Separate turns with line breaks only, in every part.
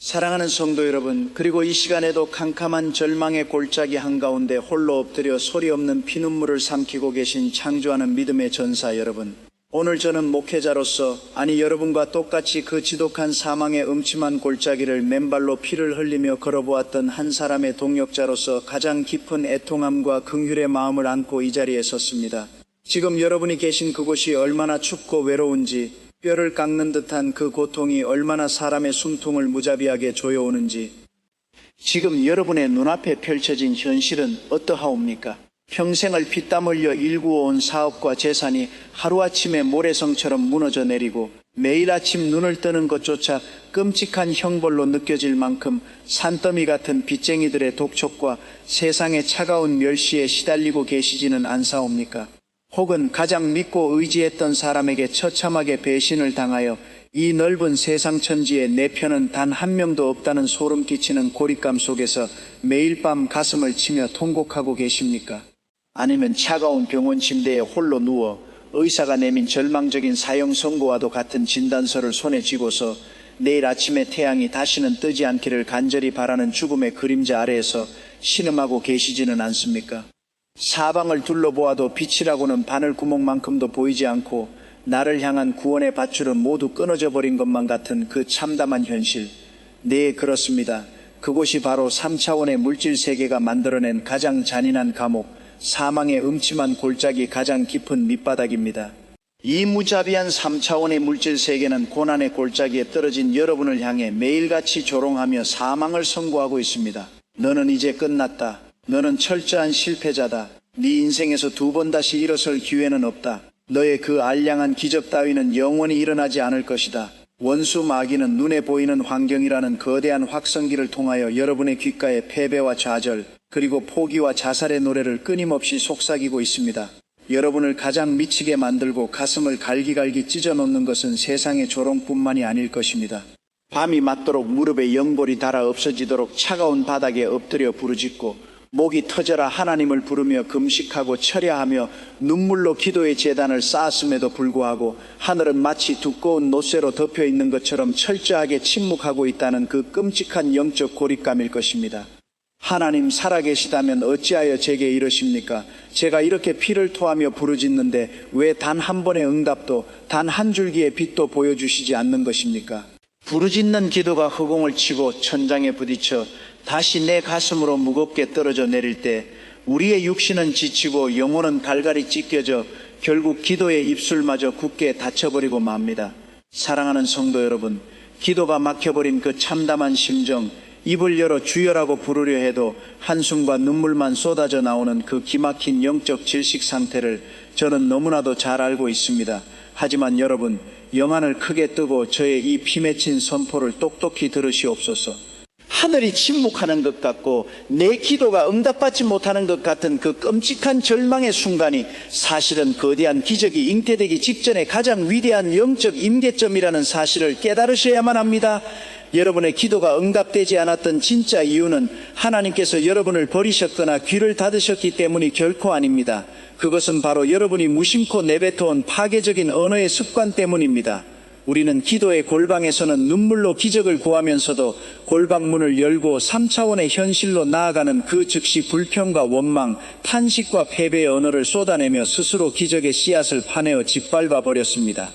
사랑하는 성도 여러분, 그리고 이 시간에도 캄캄한 절망의 골짜기 한가운데 홀로 엎드려 소리 없는 피눈물을 삼키고 계신 창조하는 믿음의 전사 여러분, 오늘 저는 목회자로서, 아니 여러분과 똑같이 그 지독한 사망의 음침한 골짜기를 맨발로 피를 흘리며 걸어보았던 한 사람의 동역자로서 가장 깊은 애통함과 긍휼의 마음을 안고 이 자리에 섰습니다. 지금 여러분이 계신 그곳이 얼마나 춥고 외로운지, 뼈를 깎는 듯한 그 고통이 얼마나 사람의 숨통을 무자비하게 조여오는지, 지금 여러분의 눈앞에 펼쳐진 현실은 어떠하옵니까? 평생을 피땀 흘려 일구어온 사업과 재산이 하루아침에 모래성처럼 무너져 내리고 매일 아침 눈을 뜨는 것조차 끔찍한 형벌로 느껴질 만큼 산더미 같은 빚쟁이들의 독촉과 세상의 차가운 멸시에 시달리고 계시지는 않사옵니까? 혹은 가장 믿고 의지했던 사람에게 처참하게 배신을 당하여 이 넓은 세상 천지에 내 편은 단 한 명도 없다는 소름 끼치는 고립감 속에서 매일 밤 가슴을 치며 통곡하고 계십니까? 아니면 차가운 병원 침대에 홀로 누워 의사가 내민 절망적인 사형 선고와도 같은 진단서를 손에 쥐고서 내일 아침에 태양이 다시는 뜨지 않기를 간절히 바라는 죽음의 그림자 아래에서 신음하고 계시지는 않습니까? 사방을 둘러보아도 빛이라고는 바늘구멍만큼도 보이지 않고 나를 향한 구원의 밧줄은 모두 끊어져 버린 것만 같은 그 참담한 현실. 네, 그렇습니다. 그곳이 바로 3차원의 물질 세계가 만들어낸 가장 잔인한 감옥, 사망의 음침한 골짜기 가장 깊은 밑바닥입니다. 이 무자비한 3차원의 물질 세계는 고난의 골짜기에 떨어진 여러분을 향해 매일같이 조롱하며 사망을 선고하고 있습니다. 너는 이제 끝났다. 너는 철저한 실패자다. 네 인생에서 두 번 다시 일어설 기회는 없다. 너의 그 알량한 기적 따위는 영원히 일어나지 않을 것이다. 원수 마귀는 눈에 보이는 환경이라는 거대한 확성기를 통하여 여러분의 귓가에 패배와 좌절, 그리고 포기와 자살의 노래를 끊임없이 속삭이고 있습니다. 여러분을 가장 미치게 만들고 가슴을 갈기갈기 찢어놓는 것은 세상의 조롱뿐만이 아닐 것입니다. 밤이 맞도록 무릎에 영볼이 닳아 없어지도록 차가운 바닥에 엎드려 부르짖고 목이 터져라 하나님을 부르며 금식하고 철야하며 눈물로 기도의 제단을 쌓았음에도 불구하고 하늘은 마치 두꺼운 노쇠로 덮여 있는 것처럼 철저하게 침묵하고 있다는 그 끔찍한 영적 고립감일 것입니다. 하나님 살아계시다면 어찌하여 제게 이러십니까? 제가 이렇게 피를 토하며 부르짖는데 왜 단 한 번의 응답도, 단 한 줄기의 빛도 보여주시지 않는 것입니까? 부르짖는 기도가 허공을 치고 천장에 부딪혀 다시 내 가슴으로 무겁게 떨어져 내릴 때 우리의 육신은 지치고 영혼은 갈갈이 찢겨져 결국 기도의 입술마저 굳게 닫혀버리고 맙니다. 사랑하는 성도 여러분, 기도가 막혀버린 그 참담한 심정, 입을 열어 주여라고 부르려 해도 한숨과 눈물만 쏟아져 나오는 그 기막힌 영적 질식 상태를 저는 너무나도 잘 알고 있습니다. 하지만 여러분, 영안을 크게 뜨고 저의 이 피맺힌 선포를 똑똑히 들으시옵소서. 하늘이 침묵하는 것 같고 내 기도가 응답받지 못하는 것 같은 그 끔찍한 절망의 순간이 사실은 거대한 기적이 잉태되기 직전에 가장 위대한 영적 임계점이라는 사실을 깨달으셔야만 합니다. 여러분의 기도가 응답되지 않았던 진짜 이유는 하나님께서 여러분을 버리셨거나 귀를 닫으셨기 때문이 결코 아닙니다. 그것은 바로 여러분이 무심코 내뱉어온 파괴적인 언어의 습관 때문입니다. 우리는 기도의 골방에서는 눈물로 기적을 구하면서도 골방문을 열고 3차원의 현실로 나아가는 그 즉시 불평과 원망, 탄식과 패배의 언어를 쏟아내며 스스로 기적의 씨앗을 파내어 짓밟아 버렸습니다.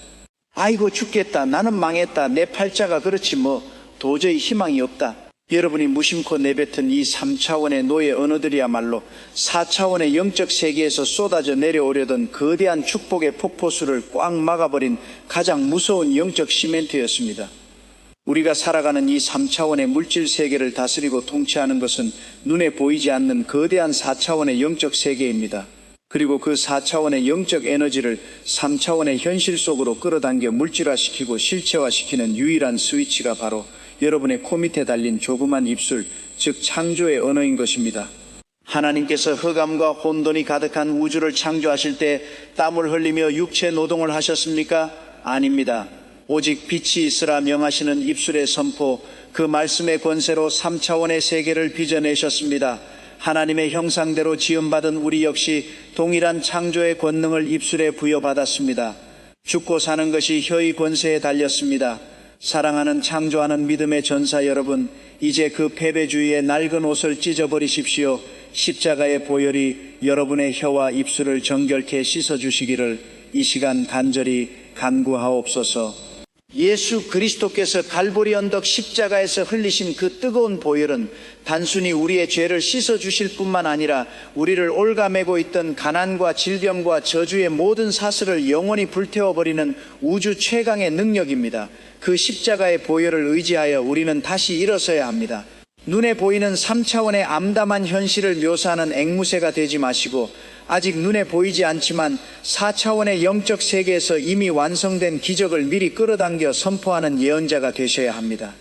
아이고 죽겠다, 나는 망했다, 내 팔자가 그렇지 뭐, 도저히 희망이 없다. 여러분이 무심코 내뱉은 이 3차원의 노예 언어들이야말로 4차원의 영적 세계에서 쏟아져 내려오려던 거대한 축복의 폭포수를 꽉 막아버린 가장 무서운 영적 시멘트였습니다. 우리가 살아가는 이 3차원의 물질 세계를 다스리고 통치하는 것은 눈에 보이지 않는 거대한 4차원의 영적 세계입니다. 그리고 그 4차원의 영적 에너지를 3차원의 현실 속으로 끌어당겨 물질화시키고 실체화시키는 유일한 스위치가 바로 여러분의 코 밑에 달린 조그만 입술, 즉 창조의 언어인 것입니다. 하나님께서 흑암과 혼돈이 가득한 우주를 창조하실 때 땀을 흘리며 육체 노동을 하셨습니까? 아닙니다. 오직 빛이 있으라 명하시는 입술의 선포, 그 말씀의 권세로 3차원의 세계를 빚어내셨습니다. 하나님의 형상대로 지음받은 우리 역시 동일한 창조의 권능을 입술에 부여받았습니다. 죽고 사는 것이 혀의 권세에 달렸습니다. 사랑하는 창조하는 믿음의 전사 여러분, 이제 그 패배주의의 낡은 옷을 찢어버리십시오. 십자가의 보혈이 여러분의 혀와 입술을 정결케 씻어주시기를 이 시간 간절히 간구하옵소서. 예수 그리스도께서 갈보리 언덕 십자가에서 흘리신 그 뜨거운 보혈은 단순히 우리의 죄를 씻어주실 뿐만 아니라 우리를 올가매고 있던 가난과 질병과 저주의 모든 사슬을 영원히 불태워버리는 우주 최강의 능력입니다. 그 십자가의 보혈을 의지하여 우리는 다시 일어서야 합니다. 눈에 보이는 3차원의 암담한 현실을 묘사하는 앵무새가 되지 마시고 아직 눈에 보이지 않지만 4차원의 영적 세계에서 이미 완성된 기적을 미리 끌어당겨 선포하는 예언자가 되셔야 합니다.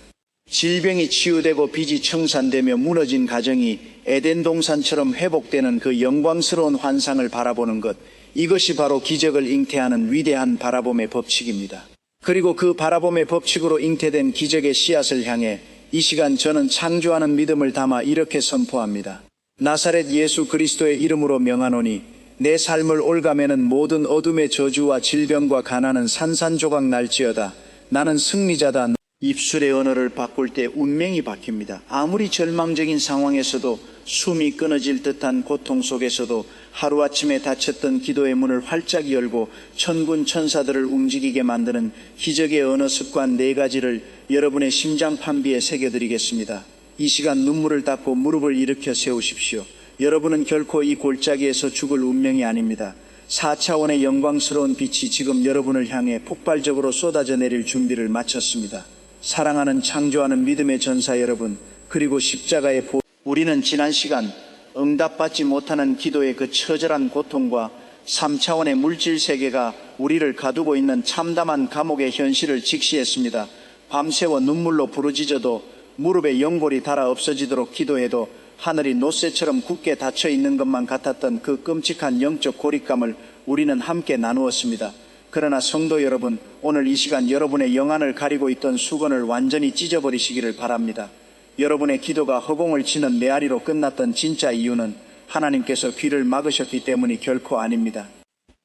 질병이 치유되고 빚이 청산되며 무너진 가정이 에덴 동산처럼 회복되는 그 영광스러운 환상을 바라보는 것, 이것이 바로 기적을 잉태하는 위대한 바라봄의 법칙입니다. 그리고 그 바라봄의 법칙으로 잉태된 기적의 씨앗을 향해 이 시간 저는 창조하는 믿음을 담아 이렇게 선포합니다. 나사렛 예수 그리스도의 이름으로 명하노니 내 삶을 올가매는 모든 어둠의 저주와 질병과 가난은 산산조각 날지어다. 나는 승리자다. 입술의 언어를 바꿀 때 운명이 바뀝니다. 아무리 절망적인 상황에서도 숨이 끊어질 듯한 고통 속에서도 하루아침에 닫혔던 기도의 문을 활짝 열고 천군 천사들을 움직이게 만드는 기적의 언어 습관 4가지를 여러분의 심장 판비에 새겨드리겠습니다. 이 시간 눈물을 닦고 무릎을 일으켜 세우십시오. 여러분은 결코 이 골짜기에서 죽을 운명이 아닙니다. 4차원의 영광스러운 빛이 지금 여러분을 향해 폭발적으로 쏟아져 내릴 준비를 마쳤습니다. 사랑하는 창조하는 믿음의 전사 여러분, 그리고 십자가의 우리는 지난 시간 응답받지 못하는 기도의 그 처절한 고통과 3차원의 물질 세계가 우리를 가두고 있는 참담한 감옥의 현실을 직시했습니다. 밤새워 눈물로 부르짖어도 무릎에 연골이 닳아 없어지도록 기도해도 하늘이 노쇠처럼 굳게 닫혀 있는 것만 같았던 그 끔찍한 영적 고립감을 우리는 함께 나누었습니다. 그러나 성도 여러분, 오늘 이 시간 여러분의 영안을 가리고 있던 수건을 완전히 찢어버리시기를 바랍니다. 여러분의 기도가 허공을 치는 메아리로 끝났던 진짜 이유는 하나님께서 귀를 막으셨기 때문이 결코 아닙니다.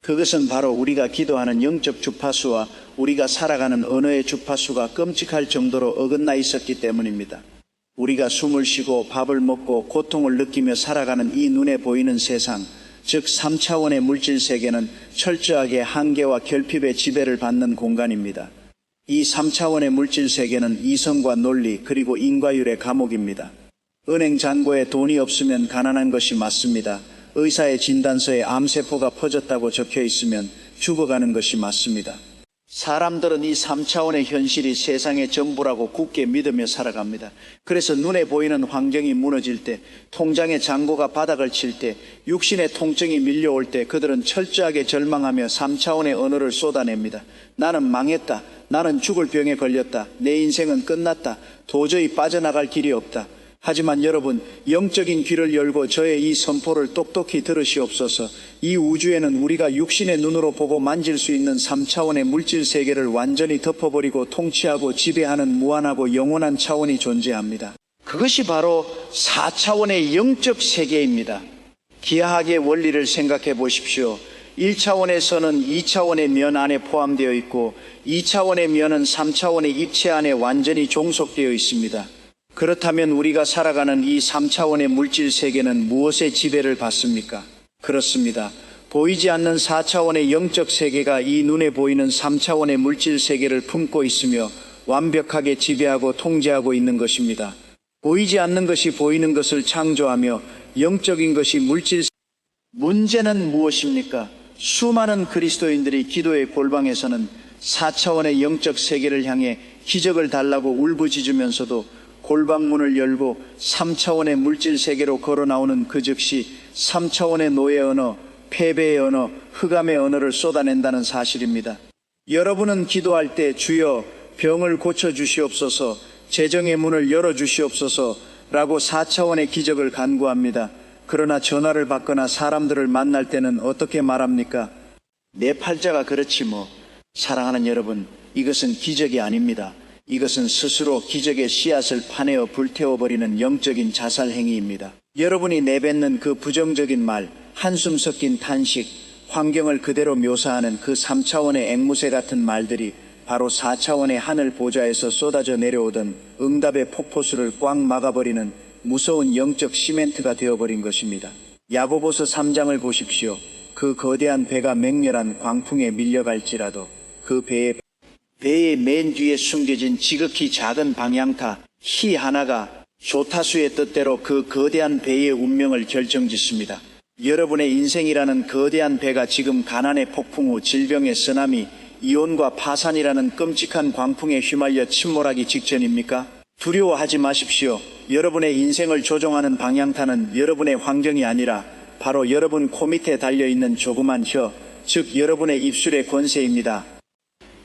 그것은 바로 우리가 기도하는 영적 주파수와 우리가 살아가는 언어의 주파수가 끔찍할 정도로 어긋나 있었기 때문입니다. 우리가 숨을 쉬고 밥을 먹고 고통을 느끼며 살아가는 이 눈에 보이는 세상, 즉 3차원의 물질 세계는 철저하게 한계와 결핍의 지배를 받는 공간입니다. 이 3차원의 물질 세계는 이성과 논리 그리고 인과율의 감옥입니다. 은행 잔고에 돈이 없으면 가난한 것이 맞습니다. 의사의 진단서에 암세포가 퍼졌다고 적혀 있으면 죽어가는 것이 맞습니다. 사람들은 이 3차원의 현실이 세상의 전부라고 굳게 믿으며 살아갑니다. 그래서 눈에 보이는 환경이 무너질 때, 통장의 잔고가 바닥을 칠 때, 육신의 통증이 밀려올 때 그들은 철저하게 절망하며 3차원의 언어를 쏟아냅니다. 나는 망했다. 나는 죽을 병에 걸렸다. 내 인생은 끝났다. 도저히 빠져나갈 길이 없다. 하지만 여러분, 영적인 귀를 열고 저의 이 선포를 똑똑히 들으시옵소서. 이 우주에는 우리가 육신의 눈으로 보고 만질 수 있는 3차원의 물질 세계를 완전히 덮어버리고 통치하고 지배하는 무한하고 영원한 차원이 존재합니다. 그것이 바로 4차원의 영적 세계입니다. 기하학의 원리를 생각해 보십시오. 1차원에서는 2차원의 면 안에 포함되어 있고 2차원의 면은 3차원의 입체 안에 완전히 종속되어 있습니다. 그렇다면 우리가 살아가는 이 3차원의 물질 세계는 무엇의 지배를 받습니까? 그렇습니다. 보이지 않는 4차원의 영적 세계가 이 눈에 보이는 3차원의 물질 세계를 품고 있으며 완벽하게 지배하고 통제하고 있는 것입니다. 보이지 않는 것이 보이는 것을 창조하며 영적인 것이 물질 문제는 무엇입니까? 수많은 그리스도인들이 기도의 골방에서는 4차원의 영적 세계를 향해 기적을 달라고 울부짖으면서도 골방문을 열고 3차원의 물질 세계로 걸어 나오는 그 즉시 3차원의 노예 언어, 패배의 언어, 흑암의 언어를 쏟아낸다는 사실입니다. 여러분은 기도할 때 주여 병을 고쳐주시옵소서, 재정의 문을 열어주시옵소서 라고 4차원의 기적을 간구합니다. 그러나 전화를 받거나 사람들을 만날 때는 어떻게 말합니까? 내 팔자가 그렇지 뭐. 사랑하는 여러분, 이것은 기적이 아닙니다. 이것은 스스로 기적의 씨앗을 파내어 불태워버리는 영적인 자살 행위입니다. 여러분이 내뱉는 그 부정적인 말, 한숨 섞인 탄식, 환경을 그대로 묘사하는 그 3차원의 앵무새 같은 말들이 바로 4차원의 하늘 보좌에서 쏟아져 내려오던 응답의 폭포수를 꽉 막아버리는 무서운 영적 시멘트가 되어버린 것입니다. 야고보서 3장을 보십시오. 그 거대한 배가 맹렬한 광풍에 밀려갈지라도 그 배의 맨 뒤에 숨겨진 지극히 작은 방향타 희 하나가 조타수의 뜻대로 그 거대한 배의 운명을 결정짓습니다. 여러분의 인생이라는 거대한 배가 지금 가난의 폭풍 후 질병의 쓰나미, 이혼과 파산이라는 끔찍한 광풍에 휘말려 침몰하기 직전입니까? 두려워하지 마십시오. 여러분의 인생을 조종하는 방향타는 여러분의 환경이 아니라 바로 여러분 코 밑에 달려있는 조그만 혀, 즉 여러분의 입술의 권세입니다.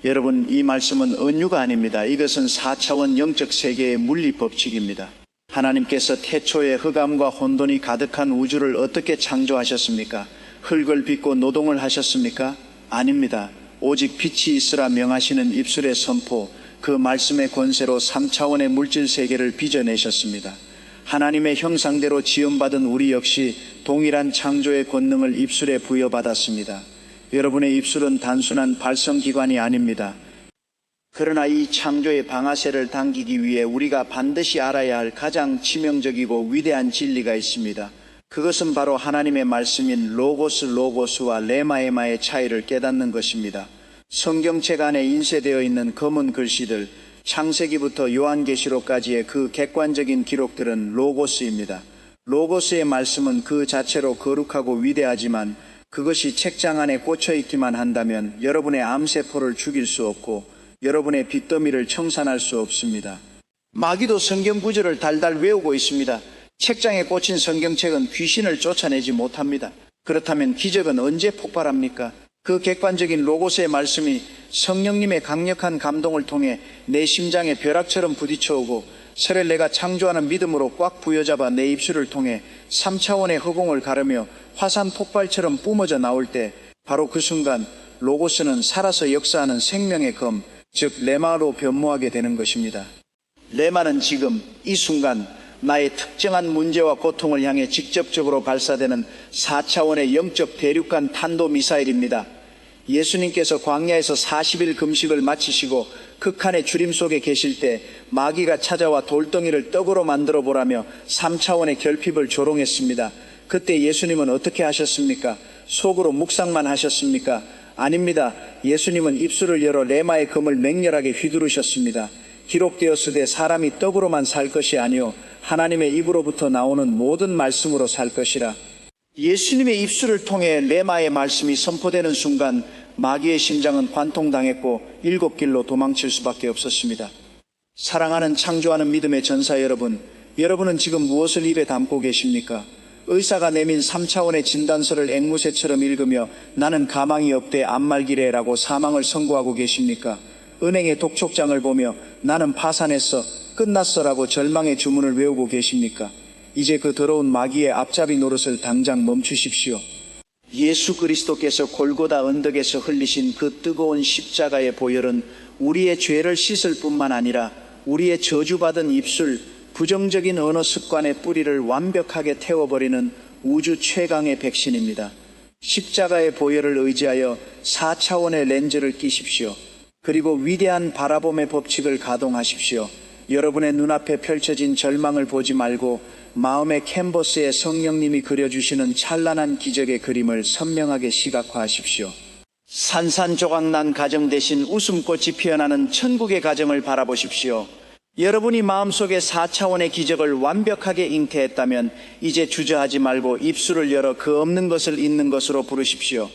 여러분, 이 말씀은 은유가 아닙니다. 이것은 4차원 영적 세계의 물리 법칙입니다. 하나님께서 태초에 흑암과 혼돈이 가득한 우주를 어떻게 창조하셨습니까? 흙을 빚고 노동을 하셨습니까? 아닙니다. 오직 빛이 있으라 명하시는 입술의 선포, 그 말씀의 권세로 3차원의 물질 세계를 빚어내셨습니다. 하나님의 형상대로 지음받은 우리 역시 동일한 창조의 권능을 입술에 부여받았습니다. 여러분의 입술은 단순한 발성기관이 아닙니다. 그러나 이 창조의 방아쇠를 당기기 위해 우리가 반드시 알아야 할 가장 치명적이고 위대한 진리가 있습니다. 그것은 바로 하나님의 말씀인 로고스와 레마에마의 차이를 깨닫는 것입니다. 성경책 안에 인쇄되어 있는 검은 글씨들, 창세기부터 요한계시록까지의 그 객관적인 기록들은 로고스입니다. 로고스의 말씀은 그 자체로 거룩하고 위대하지만 그것이 책장 안에 꽂혀있기만 한다면 여러분의 암세포를 죽일 수 없고 여러분의 빚더미를 청산할 수 없습니다. 마귀도 성경 구절을 달달 외우고 있습니다. 책장에 꽂힌 성경책은 귀신을 쫓아내지 못합니다. 그렇다면 기적은 언제 폭발합니까? 그 객관적인 로고스의 말씀이 성령님의 강력한 감동을 통해 내 심장에 벼락처럼 부딪혀오고 설을 내가 창조하는 믿음으로 꽉 부여잡아 내 입술을 통해 3차원의 허공을 가르며 화산 폭발처럼 뿜어져 나올 때 바로 그 순간 로고스는 살아서 역사하는 생명의 검, 즉 레마로 변모하게 되는 것입니다. 레마는 지금 이 순간 나의 특정한 문제와 고통을 향해 직접적으로 발사되는 4차원의 영적 대륙간 탄도미사일입니다. 예수님께서 광야에서 40일 금식을 마치시고 극한의 주림 속에 계실 때 마귀가 찾아와 돌덩이를 떡으로 만들어 보라며 3차원의 결핍을 조롱했습니다. 그때 예수님은 어떻게 하셨습니까? 속으로 묵상만 하셨습니까? 아닙니다. 예수님은 입술을 열어 레마의 검을 맹렬하게 휘두르셨습니다. 기록되었으되 사람이 떡으로만 살 것이 아니요 하나님의 입으로부터 나오는 모든 말씀으로 살 것이라. 예수님의 입술을 통해 레마의 말씀이 선포되는 순간 마귀의 심장은 관통당했고 7길로 도망칠 수밖에 없었습니다. 사랑하는 창조하는 믿음의 전사 여러분, 여러분은 지금 무엇을 입에 담고 계십니까? 의사가 내민 3차원의 진단서를 앵무새처럼 읽으며 나는 가망이 없대 암말기래라고 사망을 선고하고 계십니까? 은행의 독촉장을 보며 나는 파산했어, 끝났어라고 절망의 주문을 외우고 계십니까? 이제 그 더러운 마귀의 앞잡이 노릇을 당장 멈추십시오. 예수 그리스도께서 골고다 언덕에서 흘리신 그 뜨거운 십자가의 보혈은 우리의 죄를 씻을 뿐만 아니라 우리의 저주받은 입술, 부정적인 언어 습관의 뿌리를 완벽하게 태워버리는 우주 최강의 백신입니다. 십자가의 보혈을 의지하여 4차원의 렌즈를 끼십시오. 그리고 위대한 바라봄의 법칙을 가동하십시오. 여러분의 눈앞에 펼쳐진 절망을 보지 말고 마음의 캔버스에 성령님이 그려주시는 찬란한 기적의 그림을 선명하게 시각화하십시오. 산산조각난 가정 대신 웃음꽃이 피어나는 천국의 가정을 바라보십시오. 여러분이 마음속에 4차원의 기적을 완벽하게 잉태했다면 이제 주저하지 말고 입술을 열어 그 없는 것을 있는 것으로 부르십시오.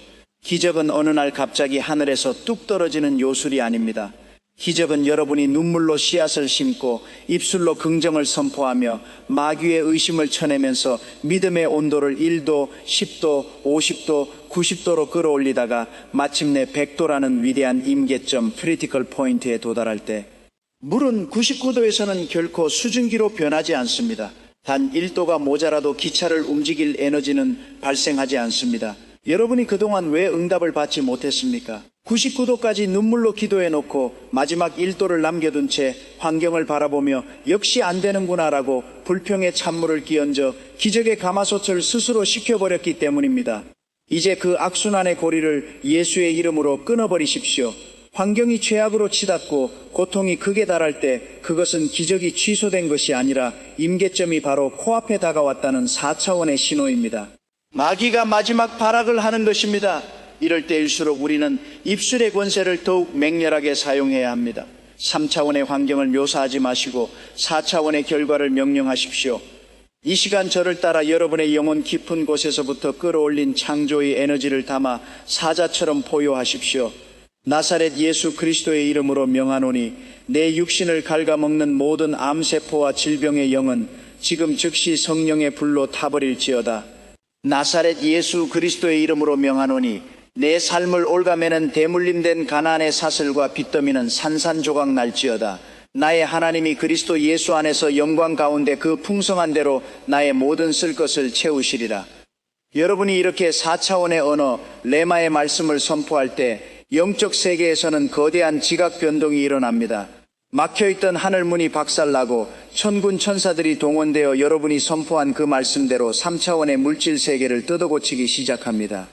기적은 어느 날 갑자기 하늘에서 뚝 떨어지는 요술이 아닙니다. 기적은 여러분이 눈물로 씨앗을 심고 입술로 긍정을 선포하며 마귀의 의심을 쳐내면서 믿음의 온도를 1도, 10도, 50도, 90도로 끌어올리다가 마침내 100도라는 위대한 임계점 크리티컬 포인트에 도달할 때 물은 99도에서는 결코 수증기로 변하지 않습니다. 단 1도가 모자라도 기차를 움직일 에너지는 발생하지 않습니다. 여러분이 그동안 왜 응답을 받지 못했습니까? 99도까지 눈물로 기도해 놓고 마지막 1도를 남겨둔 채 환경을 바라보며 역시 안 되는구나라고 불평의 찬물을 끼얹어 기적의 가마솥을 스스로 식혀버렸기 때문입니다. 이제 그 악순환의 고리를 예수의 이름으로 끊어버리십시오. 환경이 최악으로 치닫고 고통이 극에 달할 때 그것은 기적이 취소된 것이 아니라 임계점이 바로 코앞에 다가왔다는 4차원의 신호입니다. 마귀가 마지막 발악을 하는 것입니다. 이럴 때일수록 우리는 입술의 권세를 더욱 맹렬하게 사용해야 합니다. 3차원의 환경을 묘사하지 마시고 4차원의 결과를 명령하십시오. 이 시간 저를 따라 여러분의 영혼 깊은 곳에서부터 끌어올린 창조의 에너지를 담아 사자처럼 포효하십시오. 나사렛 예수 그리스도의 이름으로 명하노니 내 육신을 갉아먹는 모든 암세포와 질병의 영은 지금 즉시 성령의 불로 타버릴지어다. 나사렛 예수 그리스도의 이름으로 명하노니 내 삶을 올가매는 대물림된 가나안의 사슬과 빚더미는 산산조각 날지어다. 나의 하나님이 그리스도 예수 안에서 영광 가운데 그 풍성한 대로 나의 모든 쓸 것을 채우시리라. 여러분이 이렇게 4차원의 언어 레마의 말씀을 선포할 때 영적 세계에서는 거대한 지각 변동이 일어납니다. 막혀있던 하늘문이 박살나고 천군 천사들이 동원되어 여러분이 선포한 그 말씀대로 3차원의 물질 세계를 뜯어고치기 시작합니다.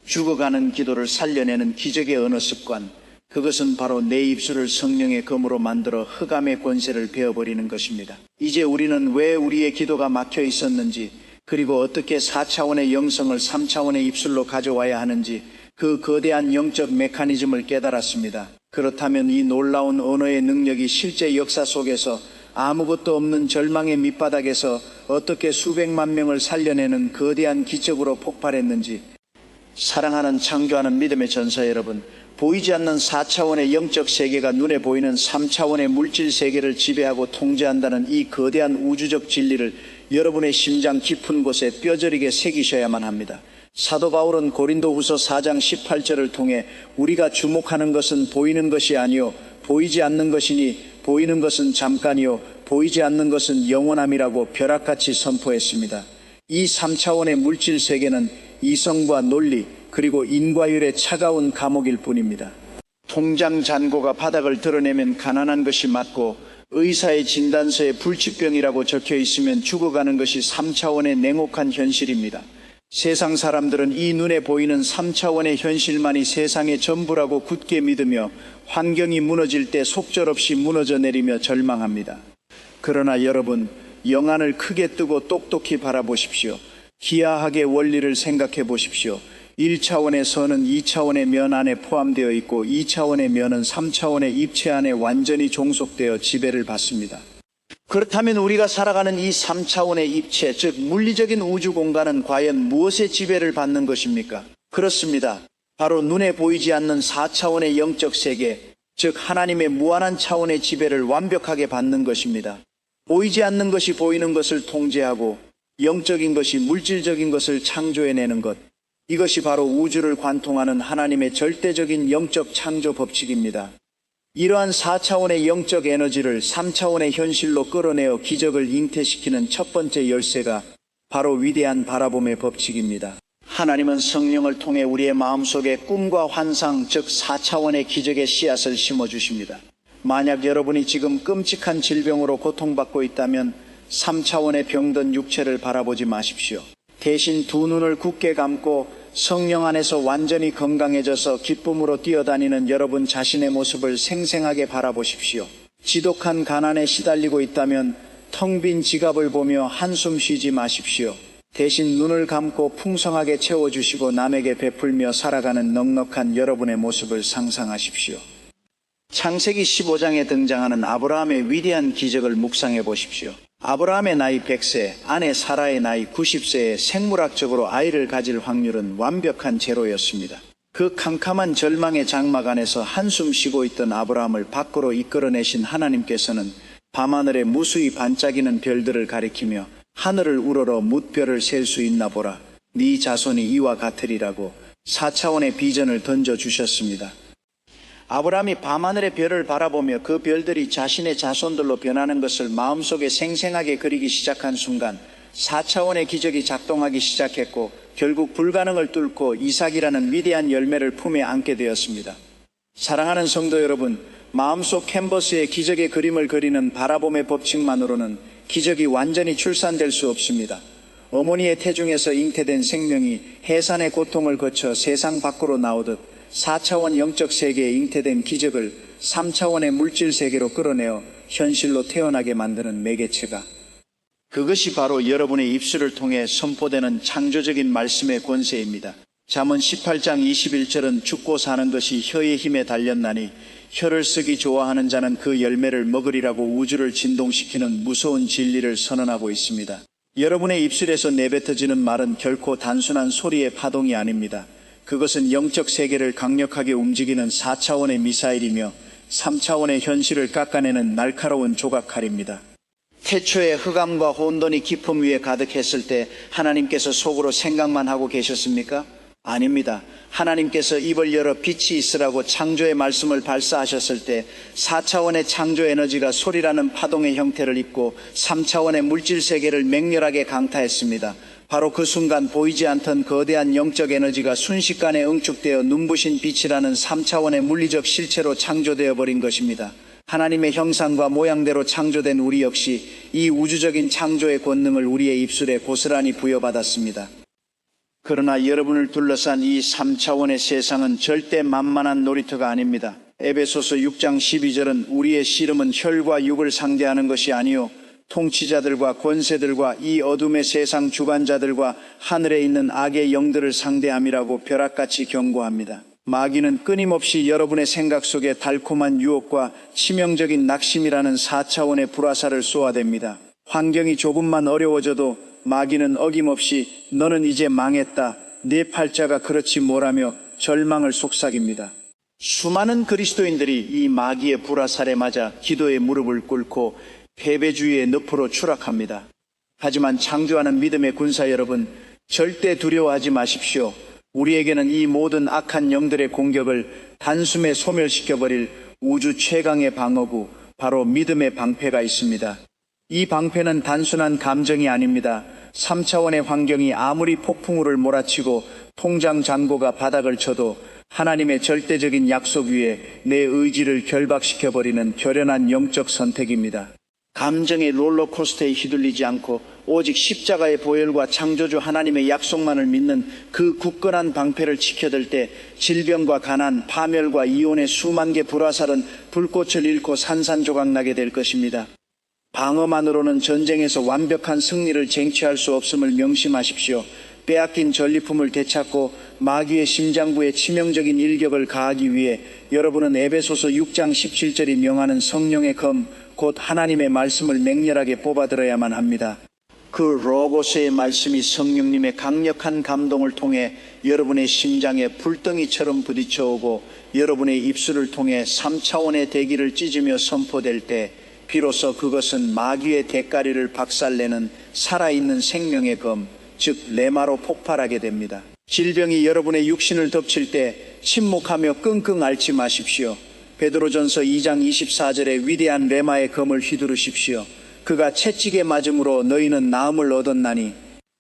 죽어가는 기도를 살려내는 기적의 언어 습관, 그것은 바로 내 입술을 성령의 검으로 만들어 흑암의 권세를 베어버리는 것입니다. 이제 우리는 왜 우리의 기도가 막혀 있었는지, 그리고 어떻게 4차원의 영성을 3차원의 입술로 가져와야 하는지 그 거대한 영적 메커니즘을 깨달았습니다. 그렇다면 이 놀라운 언어의 능력이 실제 역사 속에서 아무것도 없는 절망의 밑바닥에서 어떻게 수백만 명을 살려내는 거대한 기적으로 폭발했는지, 사랑하는 창조하는 믿음의 전사 여러분, 보이지 않는 4차원의 영적 세계가 눈에 보이는 3차원의 물질 세계를 지배하고 통제한다는 이 거대한 우주적 진리를 여러분의 심장 깊은 곳에 뼈저리게 새기셔야만 합니다. 사도 바울은 고린도후서 4장 18절을 통해 우리가 주목하는 것은 보이는 것이 아니요 보이지 않는 것이니 보이는 것은 잠깐이요 보이지 않는 것은 영원함이라고 벼락같이 선포했습니다. 이 3차원의 물질 세계는 이성과 논리 그리고 인과율의 차가운 감옥일 뿐입니다. 통장 잔고가 바닥을 드러내면 가난한 것이 맞고 의사의 진단서에 불치병이라고 적혀 있으면 죽어가는 것이 3차원의 냉혹한 현실입니다. 세상 사람들은 이 눈에 보이는 3차원의 현실만이 세상의 전부라고 굳게 믿으며 환경이 무너질 때 속절없이 무너져 내리며 절망합니다. 그러나 여러분, 영안을 크게 뜨고 똑똑히 바라보십시오. 기하학의 원리를 생각해 보십시오. 1차원의 선은 2차원의 면 안에 포함되어 있고 2차원의 면은 3차원의 입체 안에 완전히 종속되어 지배를 받습니다. 그렇다면 우리가 살아가는 이 3차원의 입체, 즉 물리적인 우주 공간은 과연 무엇의 지배를 받는 것입니까? 그렇습니다. 바로 눈에 보이지 않는 4차원의 영적 세계, 즉 하나님의 무한한 차원의 지배를 완벽하게 받는 것입니다. 보이지 않는 것이 보이는 것을 통제하고 영적인 것이 물질적인 것을 창조해내는 것, 이것이 바로 우주를 관통하는 하나님의 절대적인 영적 창조 법칙입니다. 이러한 4차원의 영적 에너지를 3차원의 현실로 끌어내어 기적을 잉태시키는 첫 번째 열쇠가 바로 위대한 바라봄의 법칙입니다. 하나님은 성령을 통해 우리의 마음속에 꿈과 환상, 즉 4차원의 기적의 씨앗을 심어주십니다. 만약 여러분이 지금 끔찍한 질병으로 고통받고 있다면 3차원의 병든 육체를 바라보지 마십시오. 대신 두 눈을 굳게 감고 성령 안에서 완전히 건강해져서 기쁨으로 뛰어다니는 여러분 자신의 모습을 생생하게 바라보십시오. 지독한 가난에 시달리고 있다면 텅 빈 지갑을 보며 한숨 쉬지 마십시오. 대신 눈을 감고 풍성하게 채워주시고 남에게 베풀며 살아가는 넉넉한 여러분의 모습을 상상하십시오. 창세기 15장에 등장하는 아브라함의 위대한 기적을 묵상해 보십시오. 아브라함의 나이 100세, 아내 사라의 나이 90세에 생물학적으로 아이를 가질 확률은 완벽한 제로였습니다. 그 캄캄한 절망의 장막 안에서 한숨 쉬고 있던 아브라함을 밖으로 이끌어내신 하나님께서는 밤하늘에 무수히 반짝이는 별들을 가리키며 하늘을 우러러 뭇별을 셀 수 있나 보라. 네 자손이 이와 같으리라고 4차원의 비전을 던져주셨습니다. 아브라함이 밤하늘의 별을 바라보며 그 별들이 자신의 자손들로 변하는 것을 마음속에 생생하게 그리기 시작한 순간 4차원의 기적이 작동하기 시작했고 결국 불가능을 뚫고 이삭이라는 위대한 열매를 품에 안게 되었습니다. 사랑하는 성도 여러분, 마음속 캔버스에 기적의 그림을 그리는 바라봄의 법칙만으로는 기적이 완전히 출산될 수 없습니다. 어머니의 태중에서 잉태된 생명이 해산의 고통을 거쳐 세상 밖으로 나오듯 4차원 영적 세계에 잉태된 기적을 3차원의 물질 세계로 끌어내어 현실로 태어나게 만드는 매개체가, 그것이 바로 여러분의 입술을 통해 선포되는 창조적인 말씀의 권세입니다. 잠언 18장 21절은 죽고 사는 것이 혀의 힘에 달렸나니 혀를 쓰기 좋아하는 자는 그 열매를 먹으리라고 우주를 진동시키는 무서운 진리를 선언하고 있습니다. 여러분의 입술에서 내뱉어지는 말은 결코 단순한 소리의 파동이 아닙니다. 그것은 영적 세계를 강력하게 움직이는 4차원의 미사일이며 3차원의 현실을 깎아내는 날카로운 조각칼입니다. 태초에 흑암과 혼돈이 깊음 위에 가득했을 때 하나님께서 속으로 생각만 하고 계셨습니까? 아닙니다. 하나님께서 입을 열어 빛이 있으라고 창조의 말씀을 발사하셨을 때 4차원의 창조 에너지가 소리라는 파동의 형태를 입고 3차원의 물질 세계를 맹렬하게 강타했습니다. 바로 그 순간 보이지 않던 거대한 영적 에너지가 순식간에 응축되어 눈부신 빛이라는 3차원의 물리적 실체로 창조되어 버린 것입니다. 하나님의 형상과 모양대로 창조된 우리 역시 이 우주적인 창조의 권능을 우리의 입술에 고스란히 부여받았습니다. 그러나 여러분을 둘러싼 이 3차원의 세상은 절대 만만한 놀이터가 아닙니다. 에베소서 6장 12절은 우리의 씨름은 혈과 육을 상대하는 것이 아니요 통치자들과 권세들과 이 어둠의 세상 주관자들과 하늘에 있는 악의 영들을 상대함이라고 벼락같이 경고합니다. 마귀는 끊임없이 여러분의 생각 속에 달콤한 유혹과 치명적인 낙심이라는 4차원의 불화살을 쏘아댑니다. 환경이 조금만 어려워져도 마귀는 어김없이 너는 이제 망했다, 네 팔자가 그렇지 뭐라며 절망을 속삭입니다. 수많은 그리스도인들이 이 마귀의 불화살에 맞아 기도의 무릎을 꿇고 패배주의의 늪으로 추락합니다. 하지만 창조하는 믿음의 군사 여러분, 절대 두려워하지 마십시오. 우리에게는 이 모든 악한 영들의 공격을 단숨에 소멸시켜버릴 우주 최강의 방어구, 바로 믿음의 방패가 있습니다. 이 방패는 단순한 감정이 아닙니다. 3차원의 환경이 아무리 폭풍우를 몰아치고 통장 잔고가 바닥을 쳐도 하나님의 절대적인 약속 위에 내 의지를 결박시켜버리는 결연한 영적 선택입니다. 감정의 롤러코스터에 휘둘리지 않고 오직 십자가의 보혈과 창조주 하나님의 약속만을 믿는 그 굳건한 방패를 지켜들 때 질병과 가난, 파멸과 이혼의 수만 개 불화살은 불꽃을 잃고 산산조각나게 될 것입니다. 방어만으로는 전쟁에서 완벽한 승리를 쟁취할 수 없음을 명심하십시오. 빼앗긴 전리품을 되찾고 마귀의 심장부에 치명적인 일격을 가하기 위해 여러분은 에베소서 6장 17절이 명하는 성령의 검, 곧 하나님의 말씀을 맹렬하게 뽑아들어야만 합니다. 그 로고스의 말씀이 성령님의 강력한 감동을 통해 여러분의 심장에 불덩이처럼 부딪혀오고 여러분의 입술을 통해 3차원의 대기를 찢으며 선포될 때 비로소 그것은 마귀의 대가리를 박살내는 살아있는 생명의 검, 즉 레마로 폭발하게 됩니다. 질병이 여러분의 육신을 덮칠 때 침묵하며 끙끙 앓지 마십시오. 베드로전서 2장 24절에 위대한 레마의 검을 휘두르십시오. 그가 채찍에 맞음으로 너희는 나음을 얻었나니.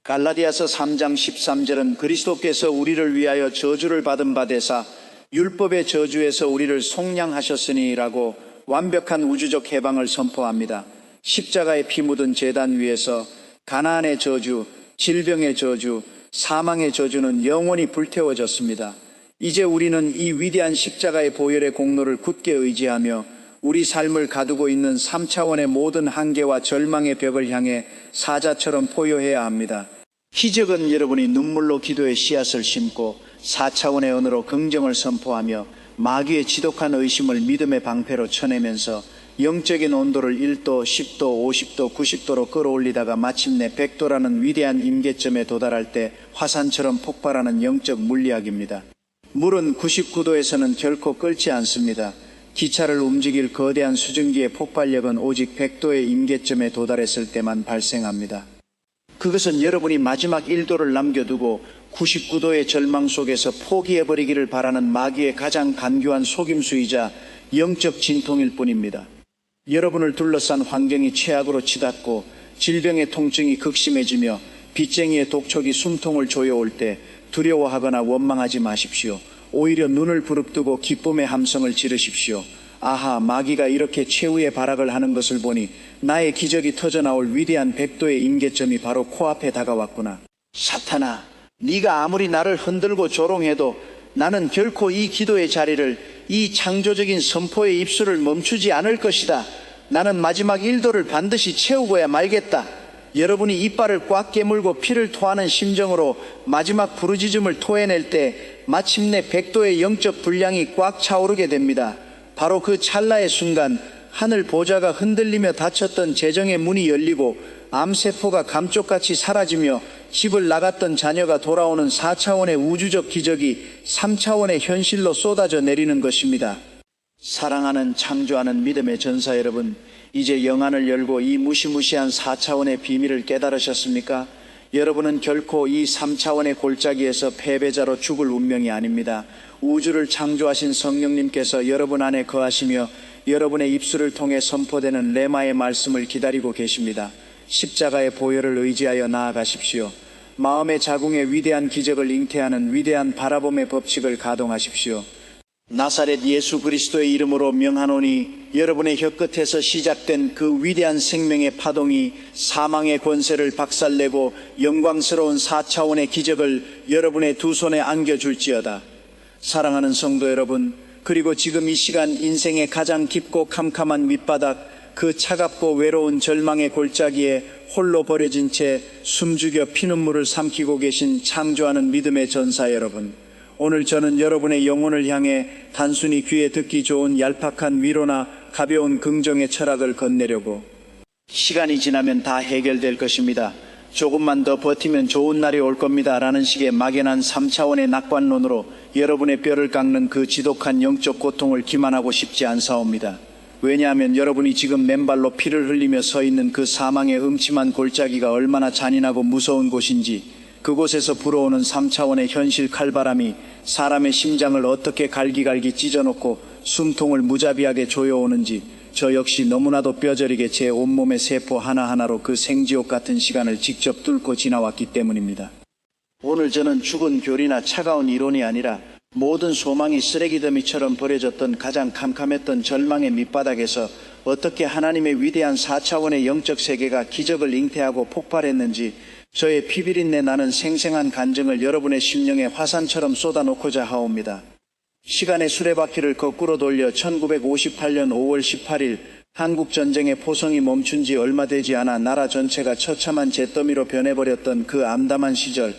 갈라디아서 3장 13절은 그리스도께서 우리를 위하여 저주를 받은 바 되사 율법의 저주에서 우리를 속량하셨으니라고 완벽한 우주적 해방을 선포합니다. 십자가의 피 묻은 제단 위에서 가나안의 저주, 질병의 저주, 사망의 저주는 영원히 불태워졌습니다. 이제 우리는 이 위대한 십자가의 보혈의 공로를 굳게 의지하며 우리 삶을 가두고 있는 3차원의 모든 한계와 절망의 벽을 향해 사자처럼 포효해야 합니다. 희적은 여러분이 눈물로 기도의 씨앗을 심고 4차원의 언어로 긍정을 선포하며 마귀의 지독한 의심을 믿음의 방패로 쳐내면서 영적인 온도를 1도, 10도, 50도, 90도로 끌어올리다가 마침내 100도라는 위대한 임계점에 도달할 때 화산처럼 폭발하는 영적 물리학입니다. 물은 99도에서는 결코 끓지 않습니다. 기차를 움직일 거대한 수증기의 폭발력은 오직 100도의 임계점에 도달했을 때만 발생합니다. 그것은 여러분이 마지막 1도를 남겨두고 99도의 절망 속에서 포기해버리기를 바라는 마귀의 가장 간교한 속임수이자 영적 진통일 뿐입니다. 여러분을 둘러싼 환경이 최악으로 치닫고 질병의 통증이 극심해지며 빚쟁이의 독촉이 숨통을 조여올 때 두려워하거나 원망하지 마십시오. 오히려 눈을 부릅뜨고 기쁨의 함성을 지르십시오. 아하, 마귀가 이렇게 최후의 발악을 하는 것을 보니 나의 기적이 터져나올 위대한 100도의 임계점이 바로 코앞에 다가왔구나. 사탄아, 네가 아무리 나를 흔들고 조롱해도 나는 결코 이 기도의 자리를, 이 창조적인 선포의 입술을 멈추지 않을 것이다. 나는 마지막 일도를 반드시 채우고야 말겠다. 여러분이 이빨을 꽉 깨물고 피를 토하는 심정으로 마지막 부르짖음을 토해낼 때 마침내 100도의 영적 분량이 꽉 차오르게 됩니다. 바로 그 찰나의 순간 하늘 보좌가 흔들리며 닫혔던 재정의 문이 열리고 암세포가 감쪽같이 사라지며 집을 나갔던 자녀가 돌아오는 4차원의 우주적 기적이 3차원의 현실로 쏟아져 내리는 것입니다. 사랑하는 창조하는 믿음의 전사 여러분, 이제 영안을 열고 이 무시무시한 4차원의 비밀을 깨달으셨습니까? 여러분은 결코 이 3차원의 골짜기에서 패배자로 죽을 운명이 아닙니다. 우주를 창조하신 성령님께서 여러분 안에 거하시며 여러분의 입술을 통해 선포되는 레마의 말씀을 기다리고 계십니다. 십자가의 보혈을 의지하여 나아가십시오. 마음의 자궁에 위대한 기적을 잉태하는 위대한 바라봄의 법칙을 가동하십시오. 나사렛 예수 그리스도의 이름으로 명하노니 여러분의 혀끝에서 시작된 그 위대한 생명의 파동이 사망의 권세를 박살내고 영광스러운 4차원의 기적을 여러분의 두 손에 안겨줄지어다. 사랑하는 성도 여러분, 그리고 지금 이 시간 인생의 가장 깊고 캄캄한 밑바닥, 그 차갑고 외로운 절망의 골짜기에 홀로 버려진 채 숨죽여 피눈물을 삼키고 계신 창조하는 믿음의 전사 여러분, 오늘 저는 여러분의 영혼을 향해 단순히 귀에 듣기 좋은 얄팍한 위로나 가벼운 긍정의 철학을 건네려고, 시간이 지나면 다 해결될 것입니다, 조금만 더 버티면 좋은 날이 올 겁니다 라는 식의 막연한 3차원의 낙관론으로 여러분의 뼈를 깎는 그 지독한 영적 고통을 기만하고 싶지 않사옵니다. 왜냐하면 여러분이 지금 맨발로 피를 흘리며 서 있는 그 사망의 음침한 골짜기가 얼마나 잔인하고 무서운 곳인지, 그곳에서 불어오는 3차원의 현실 칼바람이 사람의 심장을 어떻게 갈기갈기 찢어놓고 숨통을 무자비하게 조여오는지 저 역시 너무나도 뼈저리게 제 온몸의 세포 하나하나로 그 생지옥 같은 시간을 직접 뚫고 지나왔기 때문입니다. 오늘 저는 죽은 교리나 차가운 이론이 아니라 모든 소망이 쓰레기 더미처럼 버려졌던 가장 캄캄했던 절망의 밑바닥에서 어떻게 하나님의 위대한 4차원의 영적 세계가 기적을 잉태하고 폭발했는지 저의 피비린내 나는 생생한 간증을 여러분의 심령에 화산처럼 쏟아놓고자 하옵니다. 시간의 수레바퀴를 거꾸로 돌려 1958년 5월 18일 한국전쟁의 포성이 멈춘 지 얼마 되지 않아 나라 전체가 처참한 잿더미로 변해버렸던 그 암담한 시절,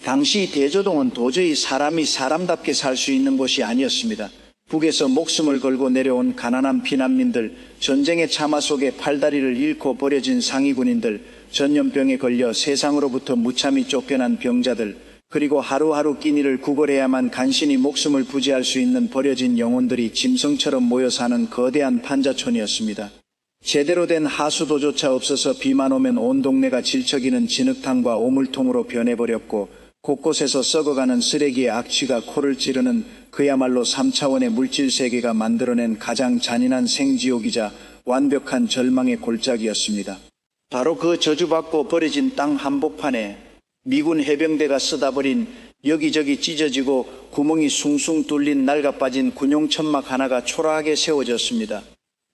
당시 대조동은 도저히 사람이 사람답게 살 수 있는 곳이 아니었습니다. 북에서 목숨을 걸고 내려온 가난한 피난민들, 전쟁의 참화 속에 팔다리를 잃고 버려진 상위군인들, 전염병에 걸려 세상으로부터 무참히 쫓겨난 병자들, 그리고 하루하루 끼니를 구걸해야만 간신히 목숨을 부지할 수 있는 버려진 영혼들이 짐승처럼 모여 사는 거대한 판자촌이었습니다. 제대로 된 하수도조차 없어서 비만 오면 온 동네가 질척이는 진흙탕과 오물통으로 변해버렸고, 곳곳에서 썩어가는 쓰레기의 악취가 코를 찌르는 그야말로 3차원의 물질세계가 만들어낸 가장 잔인한 생지옥이자 완벽한 절망의 골짜기였습니다. 바로 그 저주받고 버려진 땅 한복판에 미군 해병대가 쓰다버린 여기저기 찢어지고 구멍이 숭숭 뚫린 낡아빠진 군용 천막 하나가 초라하게 세워졌습니다.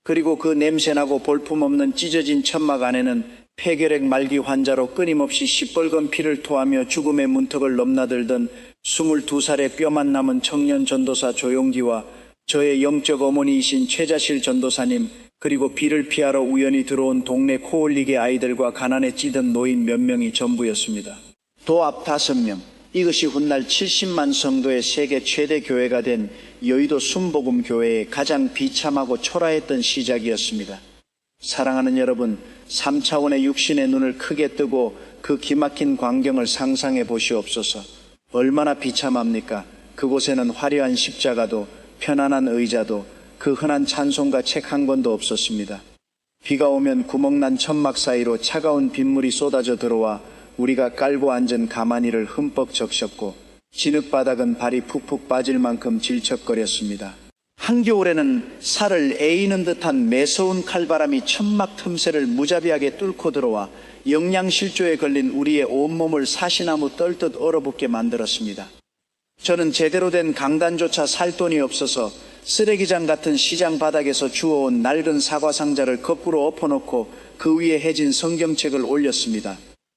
그리고 그 냄새나고 볼품없는 찢어진 천막 안에는 폐결핵 말기 환자로 끊임없이 시뻘건 피를 토하며 죽음의 문턱을 넘나들던 22살의 뼈만 남은 청년 전도사 조용기와 저의 영적 어머니이신 최자실 전도사님, 그리고 비를 피하러 우연히 들어온 동네 코올리게 아이들과 가난에 찌든 노인 몇 명이 전부였습니다. 도합 5명, 이것이 훗날 70만 성도의 세계 최대 교회가 된 여의도 순복음교회의 가장 비참하고 초라했던 시작이었습니다. 사랑하는 여러분, 3차원의 육신의 눈을 크게 뜨고 그 기막힌 광경을 상상해 보시옵소서. 얼마나 비참합니까? 그곳에는 화려한 십자가도 편안한 의자도 그 흔한 찬송가 책 한 권도 없었습니다. 비가 오면 구멍난 천막 사이로 차가운 빗물이 쏟아져 들어와 우리가 깔고 앉은 가마니를 흠뻑 적셨고, 진흙바닥은 발이 푹푹 빠질 만큼 질척거렸습니다. 한겨울에는 살을 에이는 듯한 매서운 칼바람이 천막 틈새를 무자비하게 뚫고 들어와 영양실조에 걸린 우리의 온몸을 사시나무 떨듯 얼어붙게 만들었습니다. 저는 제대로 된 강단조차 살 돈이 없어서 쓰레기장 같은 시장 바닥에서 주워온 낡은 사과 상자를 거꾸로 엎어놓고 그 위에 해진 성경책을 올렸습니다.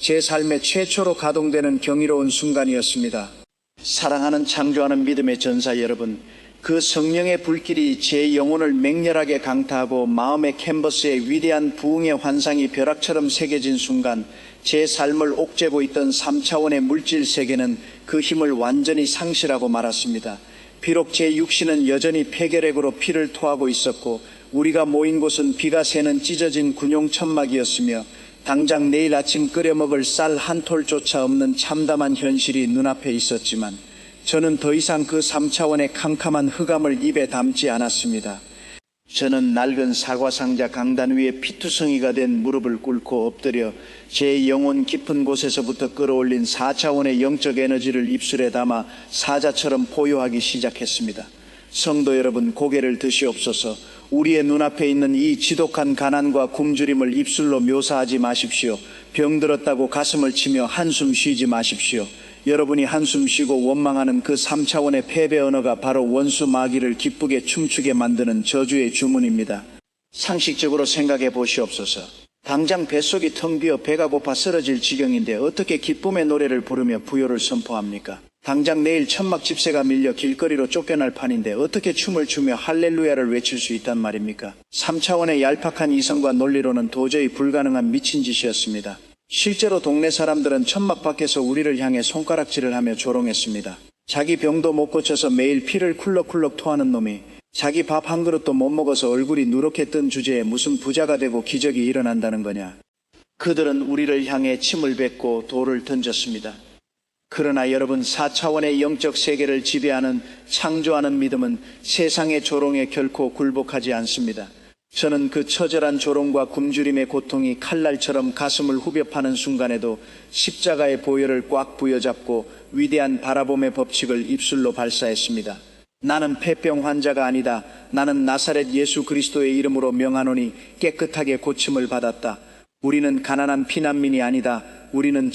제 삶에 최초로 가동되는 경이로운 순간이었습니다. 사랑하는 창조하는 믿음의 전사 여러분, 그 성령의 불길이 제 영혼을 맹렬하게 강타하고 마음의 캔버스에 위대한 부흥의 환상이 벼락처럼 새겨진 순간, 제 삶을 옥죄고 있던 3차원의 물질 세계는 그 힘을 완전히 상실하고 말았습니다. 비록 제 육신은 여전히 폐결핵으로 피를 토하고 있었고 우리가 모인 곳은 비가 새는 찢어진 군용 천막이었으며 당장 내일 아침 끓여 먹을 쌀 한 톨조차 없는 참담한 현실이 눈앞에 있었지만 저는 더 이상 그 3차원의 캄캄한 흑암을 입에 담지 않았습니다. 저는 낡은 사과상자 강단 위에 피투성이가 된 무릎을 꿇고 엎드려 제 영혼 깊은 곳에서부터 끌어올린 4차원의 영적 에너지를 입술에 담아 사자처럼 포효하기 시작했습니다. 성도 여러분, 고개를 드시옵소서. 우리의 눈앞에 있는 이 지독한 가난과 굶주림을 입술로 묘사하지 마십시오. 병들었다고 가슴을 치며 한숨 쉬지 마십시오. 여러분이 한숨 쉬고 원망하는 그 3차원의 패배 언어가 바로 원수 마귀를 기쁘게 춤추게 만드는 저주의 주문입니다. 상식적으로 생각해 보시옵소서. 당장 뱃속이 텅 비어 배가 고파 쓰러질 지경인데 어떻게 기쁨의 노래를 부르며 부요를 선포합니까? 당장 내일 천막 집세가 밀려 길거리로 쫓겨날 판인데 어떻게 춤을 추며 할렐루야를 외칠 수 있단 말입니까? 3차원의 얄팍한 이성과 논리로는 도저히 불가능한 미친 짓이었습니다. 실제로 동네 사람들은 천막 밖에서 우리를 향해 손가락질을 하며 조롱했습니다. 자기 병도 못 고쳐서 매일 피를 쿨럭쿨럭 토하는 놈이 자기 밥 한 그릇도 못 먹어서 얼굴이 누렇게 뜬 주제에 무슨 부자가 되고 기적이 일어난다는 거냐. 그들은 우리를 향해 침을 뱉고 돌을 던졌습니다. 그러나 여러분, 4차원의 영적 세계를 지배하는 창조하는 믿음은 세상의 조롱에 결코 굴복하지 않습니다. 저는 그 처절한 조롱과 굶주림의 고통이 칼날처럼 가슴을 후벼 파는 순간에도 십자가의 보혈을 꽉 부여잡고 위대한 바라봄의 법칙을 입술로 발사했습니다. 나는 폐병 환자가 아니다. 나는 나사렛 예수 그리스도의 이름으로 명하노니 깨끗하게 고침을 받았다. 우리는 가난한 피난민이 아니다. 우리는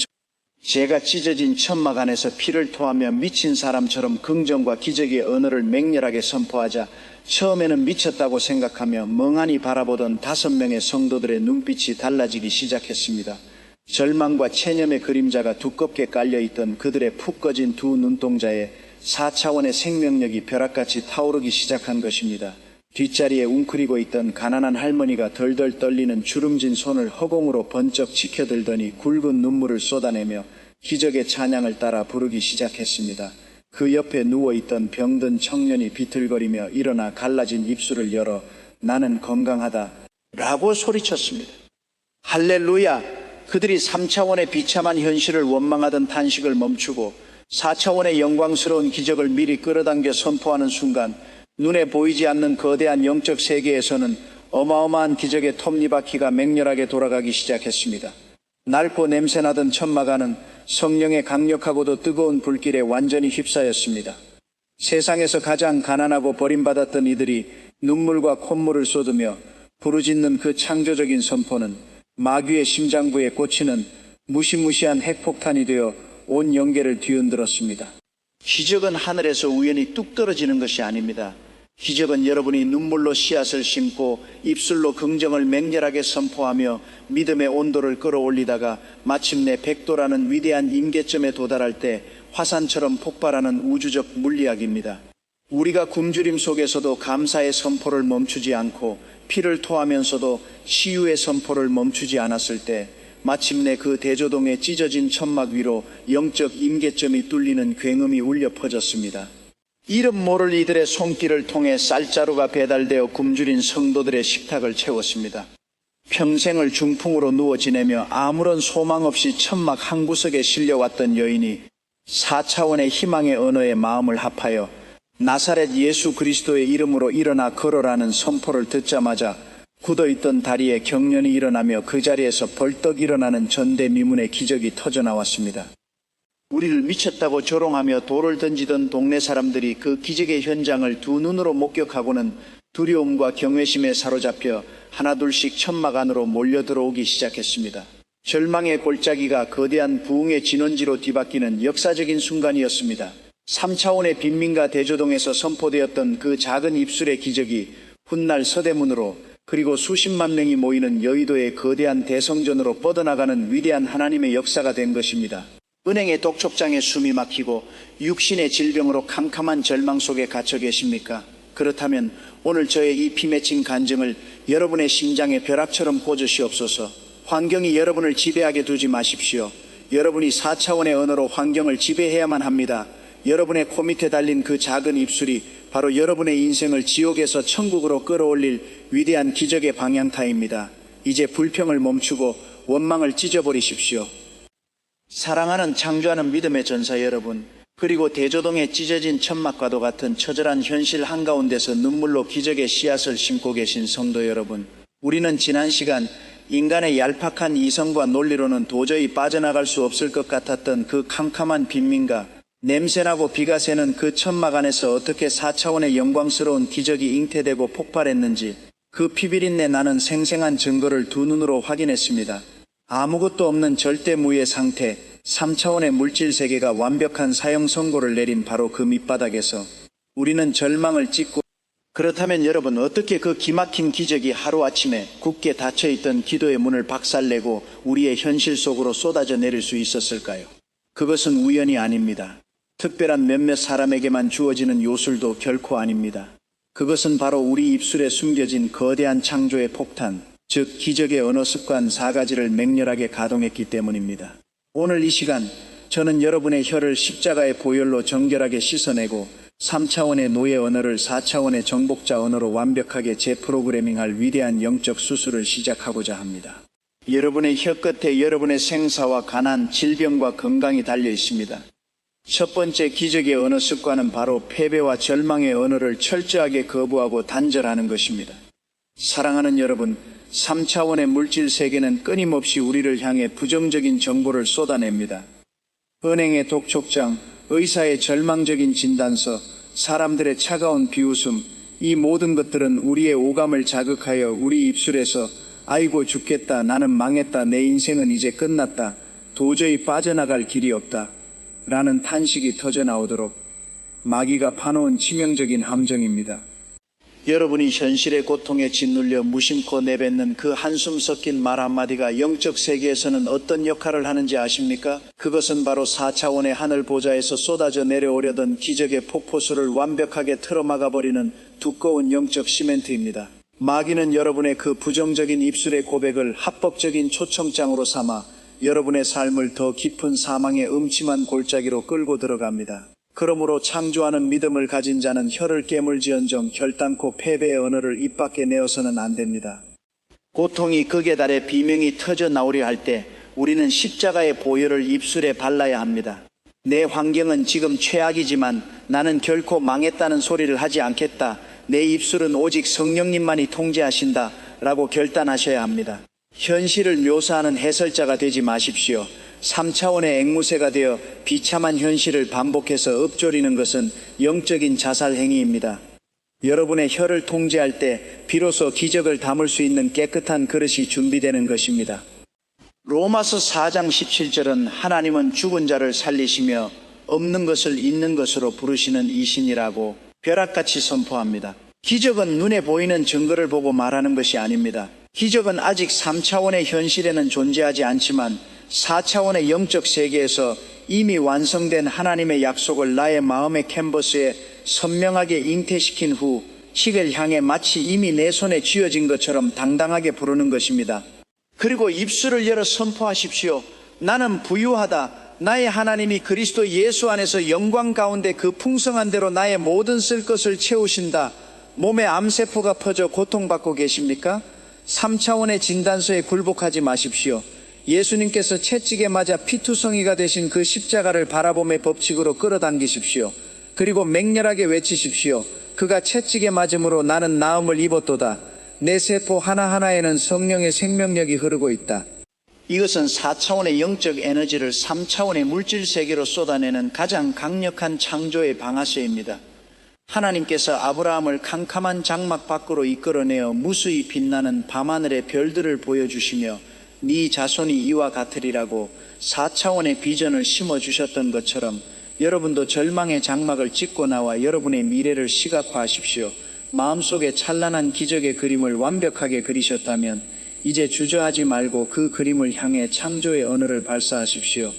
제가 찢어진 천막 안에서 피를 토하며 미친 사람처럼 긍정과 기적의 언어를 맹렬하게 선포하자 처음에는 미쳤다고 생각하며 멍하니 바라보던 5명의 성도들의 눈빛이 달라지기 시작했습니다. 절망과 체념의 그림자가 두껍게 깔려있던 그들의 푹 꺼진 두 눈동자에 4차원의 생명력이 벼락같이 타오르기 시작한 것입니다. 뒷자리에 웅크리고 있던 가난한 할머니가 덜덜 떨리는 주름진 손을 허공으로 번쩍 치켜들더니 굵은 눈물을 쏟아내며 기적의 찬양을 따라 부르기 시작했습니다. 그 옆에 누워있던 병든 청년이 비틀거리며 일어나 갈라진 입술을 열어 나는 건강하다 라고 소리쳤습니다. 할렐루야! 그들이 3차원의 비참한 현실을 원망하던 탄식을 멈추고 4차원의 영광스러운 기적을 미리 끌어당겨 선포하는 순간 눈에 보이지 않는 거대한 영적 세계에서는 어마어마한 기적의 톱니바퀴가 맹렬하게 돌아가기 시작했습니다. 낡고 냄새나던 천막 안은 성령의 강력하고도 뜨거운 불길에 완전히 휩싸였습니다. 세상에서 가장 가난하고 버림받았던 이들이 눈물과 콧물을 쏟으며 부르짖는 그 창조적인 선포는 마귀의 심장부에 꽂히는 무시무시한 핵폭탄이 되어 온 영계를 뒤흔들었습니다. 기적은 하늘에서 우연히 뚝 떨어지는 것이 아닙니다. 기적은 여러분이 눈물로 씨앗을 심고 입술로 긍정을 맹렬하게 선포하며 믿음의 온도를 끌어올리다가 마침내 100도라는 위대한 임계점에 도달할 때 화산처럼 폭발하는 우주적 물리학입니다. 우리가 굶주림 속에서도 감사의 선포를 멈추지 않고 피를 토하면서도 치유의 선포를 멈추지 않았을 때 마침내 그 대조동의 찢어진 천막 위로 영적 임계점이 뚫리는 굉음이 울려 퍼졌습니다. 이름 모를 이들의 손길을 통해 쌀자루가 배달되어 굶주린 성도들의 식탁을 채웠습니다. 평생을 중풍으로 누워 지내며 아무런 소망 없이 천막 한 구석에 실려왔던 여인이 4차원의 희망의 언어에 마음을 합하여 나사렛 예수 그리스도의 이름으로 일어나 걸어라는 선포를 듣자마자 굳어있던 다리에 경련이 일어나며 그 자리에서 벌떡 일어나는 전대미문의 기적이 터져나왔습니다. 우리를 미쳤다고 조롱하며 돌을 던지던 동네 사람들이 그 기적의 현장을 두 눈으로 목격하고는 두려움과 경외심에 사로잡혀 하나둘씩 천막 안으로 몰려 들어오기 시작했습니다. 절망의 골짜기가 거대한 부흥의 진원지로 뒤바뀌는 역사적인 순간이었습니다. 3차원의 빈민가 대조동에서 선포되었던 그 작은 입술의 기적이 훗날 서대문으로 그리고 수십만 명이 모이는 여의도의 거대한 대성전으로 뻗어나가는 위대한 하나님의 역사가 된 것입니다. 은행의 독촉장에 숨이 막히고 육신의 질병으로 캄캄한 절망 속에 갇혀 계십니까? 그렇다면 오늘 저의 이 피 맺힌 간증을 여러분의 심장에 벼락처럼 꽂으시옵소서. 환경이 여러분을 지배하게 두지 마십시오. 여러분이 4차원의 언어로 환경을 지배해야만 합니다. 여러분의 코 밑에 달린 그 작은 입술이 바로 여러분의 인생을 지옥에서 천국으로 끌어올릴 위대한 기적의 방향타입니다. 이제 불평을 멈추고 원망을 찢어버리십시오. 사랑하는 창조하는 믿음의 전사 여러분, 그리고 대조동에 찢어진 천막과도 같은 처절한 현실 한가운데서 눈물로 기적의 씨앗을 심고 계신 성도 여러분, 우리는 지난 시간 인간의 얄팍한 이성과 논리로는 도저히 빠져나갈 수 없을 것 같았던 그 캄캄한 빈민가, 냄새나고 비가 새는 그 천막 안에서 어떻게 4차원의 영광스러운 기적이 잉태되고 폭발했는지 그 피비린내 나는 생생한 증거를 두 눈으로 확인했습니다. 아무것도 없는 절대무의 상태, 3차원의 물질 세계가 완벽한 사형 선고를 내린 바로 그 밑바닥에서 우리는 절망을 찢고, 그렇다면 여러분, 어떻게 그 기막힌 기적이 하루아침에 굳게 닫혀있던 기도의 문을 박살내고 우리의 현실 속으로 쏟아져 내릴 수 있었을까요? 그것은 우연이 아닙니다. 특별한 몇몇 사람에게만 주어지는 요술도 결코 아닙니다. 그것은 바로 우리 입술에 숨겨진 거대한 창조의 폭탄, 즉 기적의 언어 습관 4가지를 맹렬하게 가동했기 때문입니다. 오늘 이 시간 저는 여러분의 혀를 십자가의 보혈로 정결하게 씻어내고 3차원의 노예 언어를 4차원의 정복자 언어로 완벽하게 재프로그래밍할 위대한 영적 수술을 시작하고자 합니다. 여러분의 혀 끝에 여러분의 생사와 가난, 질병과 건강이 달려 있습니다. 첫 번째 기적의 언어 습관은 바로 패배와 절망의 언어를 철저하게 거부하고 단절하는 것입니다. 사랑하는 여러분, 3차원의 물질 세계는 끊임없이 우리를 향해 부정적인 정보를 쏟아냅니다. 은행의 독촉장, 의사의 절망적인 진단서, 사람들의 차가운 비웃음, 이 모든 것들은 우리의 오감을 자극하여 우리 입술에서 아이고 죽겠다, 나는 망했다, 내 인생은 이제 끝났다, 도저히 빠져나갈 길이 없다 라는 탄식이 터져나오도록 마귀가 파놓은 치명적인 함정입니다. 여러분이 현실의 고통에 짓눌려 무심코 내뱉는 그 한숨 섞인 말 한마디가 영적 세계에서는 어떤 역할을 하는지 아십니까? 그것은 바로 4차원의 하늘 보좌에서 쏟아져 내려오려던 기적의 폭포수를 완벽하게 틀어막아버리는 두꺼운 영적 시멘트입니다. 마귀는 여러분의 그 부정적인 입술의 고백을 합법적인 초청장으로 삼아 여러분의 삶을 더 깊은 사망의 음침한 골짜기로 끌고 들어갑니다. 그러므로 창조하는 믿음을 가진 자는 혀를 깨물지언정 결단코 패배의 언어를 입 밖에 내어서는 안 됩니다. 고통이 극에 달해 비명이 터져 나오려 할 때 우리는 십자가의 보혈을 입술에 발라야 합니다. 내 환경은 지금 최악이지만 나는 결코 망했다는 소리를 하지 않겠다. 내 입술은 오직 성령님만이 통제하신다 라고 결단하셔야 합니다. 현실을 묘사하는 해설자가 되지 마십시오. 3차원의 앵무새가 되어 비참한 현실을 반복해서 읊조리는 것은 영적인 자살 행위입니다. 여러분의 혀를 통제할 때 비로소 기적을 담을 수 있는 깨끗한 그릇이 준비되는 것입니다. 로마서 4장 17절은 하나님은 죽은 자를 살리시며 없는 것을 있는 것으로 부르시는 이신이라고 벼락같이 선포합니다. 기적은 눈에 보이는 증거를 보고 말하는 것이 아닙니다. 기적은 아직 3차원의 현실에는 존재하지 않지만 4차원의 영적 세계에서 이미 완성된 하나님의 약속을 나의 마음의 캔버스에 선명하게 잉태시킨 후 식을 향해 마치 이미 내 손에 쥐어진 것처럼 당당하게 부르는 것입니다. 그리고 입술을 열어 선포하십시오. 나는 부유하다. 나의 하나님이 그리스도 예수 안에서 영광 가운데 그 풍성한 대로 나의 모든 쓸 것을 채우신다. 몸에 암세포가 퍼져 고통받고 계십니까? 3차원의 진단서에 굴복하지 마십시오. 예수님께서 채찍에 맞아 피투성이가 되신 그 십자가를 바라봄의 법칙으로 끌어당기십시오. 그리고 맹렬하게 외치십시오. 그가 채찍에 맞음으로 나는 나음을 입었도다. 내 세포 하나하나에는 성령의 생명력이 흐르고 있다. 이것은 4차원의 영적 에너지를 3차원의 물질 세계로 쏟아내는 가장 강력한 창조의 방아쇠입니다. 하나님께서 아브라함을 캄캄한 장막 밖으로 이끌어내어 무수히 빛나는 밤하늘의 별들을 보여주시며 네 자손이 이와 같으리라고 4차원의 비전을 심어주셨던 것처럼 여러분도 절망의 장막을 찢고 나와 여러분의 미래를 시각화하십시오. 마음속에 찬란한 기적의 그림을 완벽하게 그리셨다면 이제 주저하지 말고 그 그림을 향해 창조의 언어를 발사하십시오.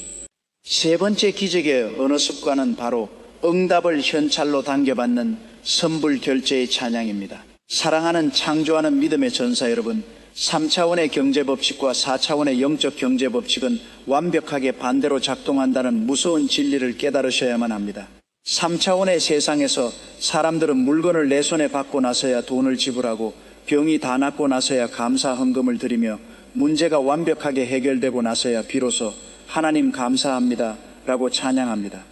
세 번째 기적의 언어 습관은 바로 응답을 현찰로 당겨받는 선불 결제의 찬양입니다. 사랑하는 창조하는 믿음의 전사 여러분, 3차원의 경제법칙과 4차원의 영적 경제법칙은 완벽하게 반대로 작동한다는 무서운 진리를 깨달으셔야만 합니다. 3차원의 세상에서 사람들은 물건을 내 손에 받고 나서야 돈을 지불하고 병이 다 낫고 나서야 감사 헌금을 드리며 문제가 완벽하게 해결되고 나서야 비로소 하나님 감사합니다 라고 찬양합니다.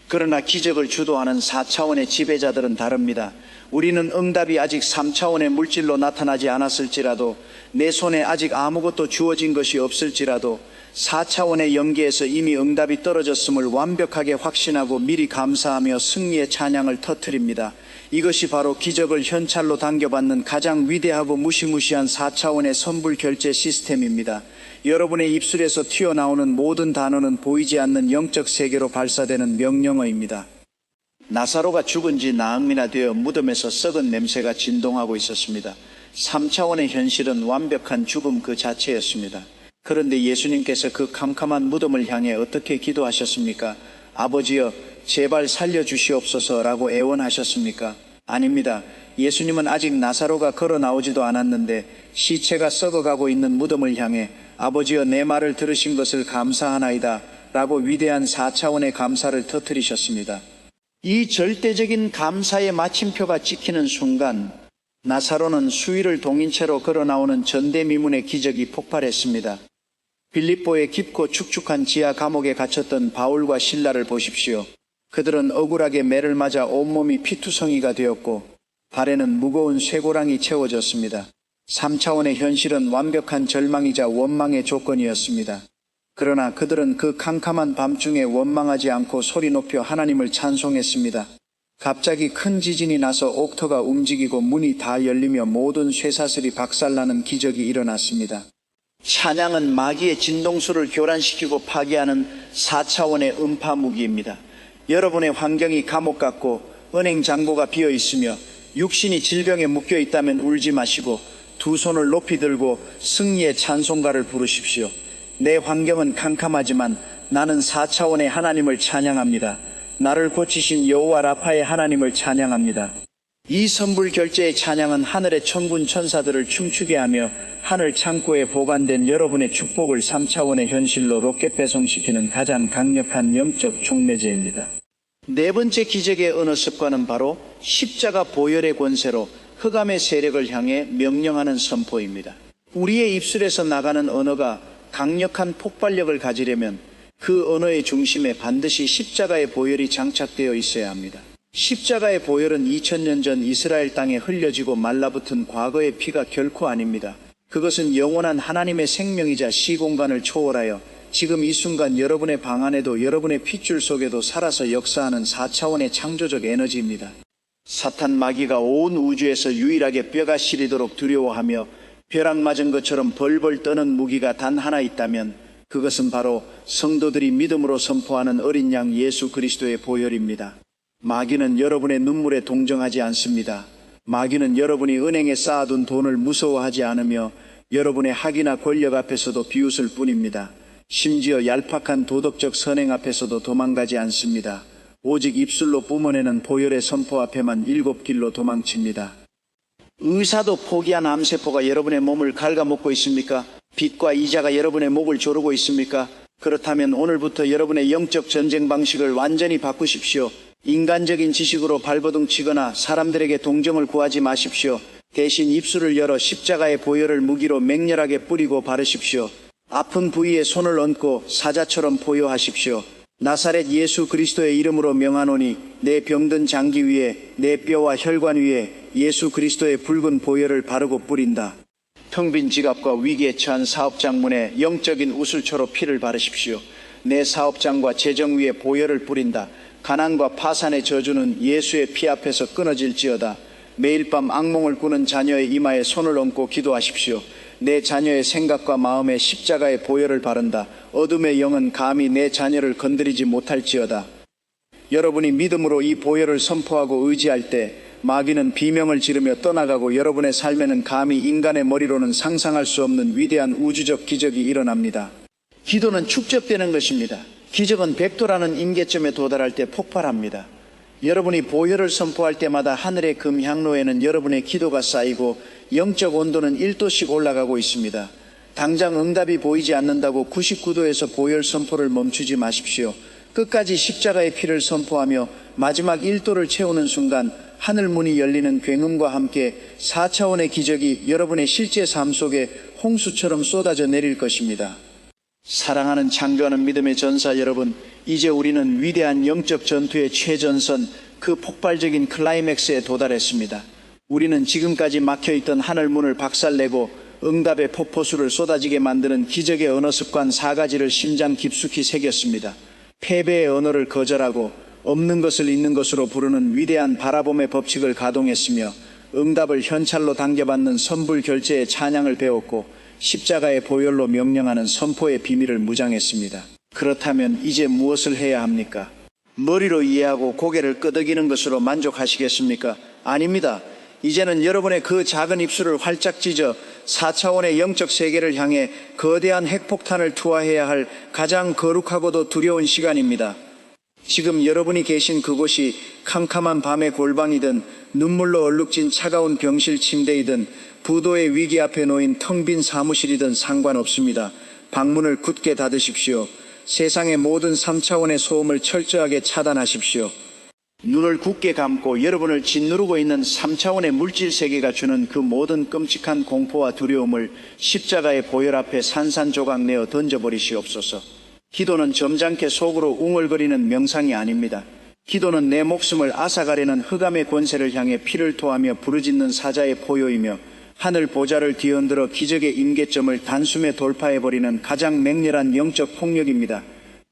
그러나 기적을 주도하는 4차원의 지배자들은 다릅니다. 우리는 응답이 아직 3차원의 물질로 나타나지 않았을지라도, 내 손에 아직 아무것도 주어진 것이 없을지라도 4차원의 영계에서 이미 응답이 떨어졌음을 완벽하게 확신하고 미리 감사하며 승리의 찬양을 터뜨립니다. 이것이 바로 기적을 현찰로 당겨받는 가장 위대하고 무시무시한 4차원의 선불 결제 시스템입니다. 여러분의 입술에서 튀어나오는 모든 단어는 보이지 않는 영적 세계로 발사되는 명령어입니다. 나사로가 죽은 지 나흘이나 되어 무덤에서 썩은 냄새가 진동하고 있었습니다. 3차원의 현실은 완벽한 죽음 그 자체였습니다. 그런데 예수님께서 그 캄캄한 무덤을 향해 어떻게 기도하셨습니까? 아버지여, 제발 살려주시옵소서라고 애원하셨습니까? 아닙니다. 예수님은 아직 나사로가 걸어 나오지도 않았는데 시체가 썩어가고 있는 무덤을 향해 아버지여, 내 말을 들으신 것을 감사하나이다 라고 위대한 4차원의 감사를 터뜨리셨습니다. 이 절대적인 감사의 마침표가 찍히는 순간 나사로는 수위를 동인 채로 걸어 나오는 전대미문의 기적이 폭발했습니다. 빌립보의 깊고 축축한 지하 감옥에 갇혔던 바울과 실라를 보십시오. 그들은 억울하게 매를 맞아 온몸이 피투성이가 되었고 발에는 무거운 쇠고랑이 채워졌습니다. 3차원의 현실은 완벽한 절망이자 원망의 조건이었습니다. 그러나 그들은 그 캄캄한 밤중에 원망하지 않고 소리 높여 하나님을 찬송했습니다. 갑자기 큰 지진이 나서 옥터가 움직이고 문이 다 열리며 모든 쇠사슬이 박살나는 기적이 일어났습니다. 찬양은 마귀의 진동수를 교란시키고 파괴하는 4차원의 음파 무기입니다. 여러분의 환경이 감옥 같고 은행 잔고가 비어 있으며 육신이 질병에 묶여 있다면 울지 마시고 두 손을 높이 들고 승리의 찬송가를 부르십시오. 내 환경은 캄캄하지만 나는 4차원의 하나님을 찬양합니다. 나를 고치신 여호와 라파의 하나님을 찬양합니다. 이 선불 결제의 찬양은 하늘의 천군 천사들을 춤추게 하며 하늘 창고에 보관된 여러분의 축복을 3차원의 현실로 로켓 배송시키는 가장 강력한 영적 촉매제입니다. 네 번째 기적의 언어 습관은 바로 십자가 보혈의 권세로 흑암의 세력을 향해 명령하는 선포입니다. 우리의 입술에서 나가는 언어가 강력한 폭발력을 가지려면 그 언어의 중심에 반드시 십자가의 보혈이 장착되어 있어야 합니다. 십자가의 보혈은 2000년 전 이스라엘 땅에 흘려지고 말라붙은 과거의 피가 결코 아닙니다. 그것은 영원한 하나님의 생명이자 시공간을 초월하여 지금 이 순간 여러분의 방 안에도 여러분의 핏줄 속에도 살아서 역사하는 4차원의 창조적 에너지입니다. 사탄 마귀가 온 우주에서 유일하게 뼈가 시리도록 두려워하며 벼락 맞은 것처럼 벌벌 떠는 무기가 단 하나 있다면 그것은 바로 성도들이 믿음으로 선포하는 어린 양 예수 그리스도의 보혈입니다. 마귀는 여러분의 눈물에 동정하지 않습니다. 마귀는 여러분이 은행에 쌓아둔 돈을 무서워하지 않으며 여러분의 학이나 권력 앞에서도 비웃을 뿐입니다. 심지어 얄팍한 도덕적 선행 앞에서도 도망가지 않습니다. 오직 입술로 뿜어내는 보혈의 선포 앞에만 7길로 도망칩니다. 의사도 포기한 암세포가 여러분의 몸을 갉아먹고 있습니까? 빚과 이자가 여러분의 목을 조르고 있습니까? 그렇다면 오늘부터 여러분의 영적 전쟁 방식을 완전히 바꾸십시오. 인간적인 지식으로 발버둥 치거나 사람들에게 동정을 구하지 마십시오. 대신 입술을 열어 십자가의 보혈을 무기로 맹렬하게 뿌리고 바르십시오. 아픈 부위에 손을 얹고 사자처럼 포효하십시오. 나사렛 예수 그리스도의 이름으로 명하노니 내 병든 장기 위에 내 뼈와 혈관 위에 예수 그리스도의 붉은 보혈을 바르고 뿌린다. 텅 빈 지갑과 위기에 처한 사업장문에 영적인 우슬초로 피를 바르십시오. 내 사업장과 재정 위에 보혈을 뿌린다. 가난과 파산의 저주는 예수의 피 앞에서 끊어질지어다. 매일 밤 악몽을 꾸는 자녀의 이마에 손을 얹고 기도하십시오. 내 자녀의 생각과 마음에 십자가의 보혈을 바른다. 어둠의 영은 감히 내 자녀를 건드리지 못할지어다. 여러분이 믿음으로 이 보혈을 선포하고 의지할 때 마귀는 비명을 지르며 떠나가고 여러분의 삶에는 감히 인간의 머리로는 상상할 수 없는 위대한 우주적 기적이 일어납니다. 기도는 축적되는 것입니다. 기적은 100도라는 임계점에 도달할 때 폭발합니다. 여러분이 보혈을 선포할 때마다 하늘의 금향로에는 여러분의 기도가 쌓이고 영적 온도는 1도씩 올라가고 있습니다. 당장 응답이 보이지 않는다고 99도에서 보혈 선포를 멈추지 마십시오. 끝까지 십자가의 피를 선포하며 마지막 1도를 채우는 순간 하늘 문이 열리는 굉음과 함께 4차원의 기적이 여러분의 실제 삶 속에 홍수처럼 쏟아져 내릴 것입니다. 사랑하는 창조하는 믿음의 전사 여러분, 이제 우리는 위대한 영적 전투의 최전선, 그 폭발적인 클라이맥스에 도달했습니다. 우리는 지금까지 막혀있던 하늘 문을 박살내고 응답의 폭포수를 쏟아지게 만드는 기적의 언어 습관 4가지를 심장 깊숙이 새겼습니다. 패배의 언어를 거절하고 없는 것을 있는 것으로 부르는 위대한 바라봄의 법칙을 가동했으며 응답을 현찰로 당겨받는 선불 결제의 찬양을 배웠고 십자가의 보혈로 명령하는 선포의 비밀을 무장했습니다. 그렇다면 이제 무엇을 해야 합니까? 머리로 이해하고 고개를 끄덕이는 것으로 만족하시겠습니까? 아닙니다. 이제는 여러분의 그 작은 입술을 활짝 찢어 4차원의 영적 세계를 향해 거대한 핵폭탄을 투하해야 할 가장 거룩하고도 두려운 시간입니다. 지금 여러분이 계신 그곳이 캄캄한 밤의 골방이든 눈물로 얼룩진 차가운 병실 침대이든 부도의 위기 앞에 놓인 텅 빈 사무실이든 상관없습니다. 방문을 굳게 닫으십시오. 세상의 모든 3차원의 소음을 철저하게 차단하십시오. 눈을 굳게 감고 여러분을 짓누르고 있는 3차원의 물질 세계가 주는 그 모든 끔찍한 공포와 두려움을 십자가의 보혈 앞에 산산조각 내어 던져버리시옵소서. 기도는 점잖게 속으로 웅얼거리는 명상이 아닙니다. 기도는 내 목숨을 앗아가려는 흑암의 권세를 향해 피를 토하며 부르짖는 사자의 포효이며 하늘 보좌를 뒤흔들어 기적의 임계점을 단숨에 돌파해버리는 가장 맹렬한 영적 폭력입니다.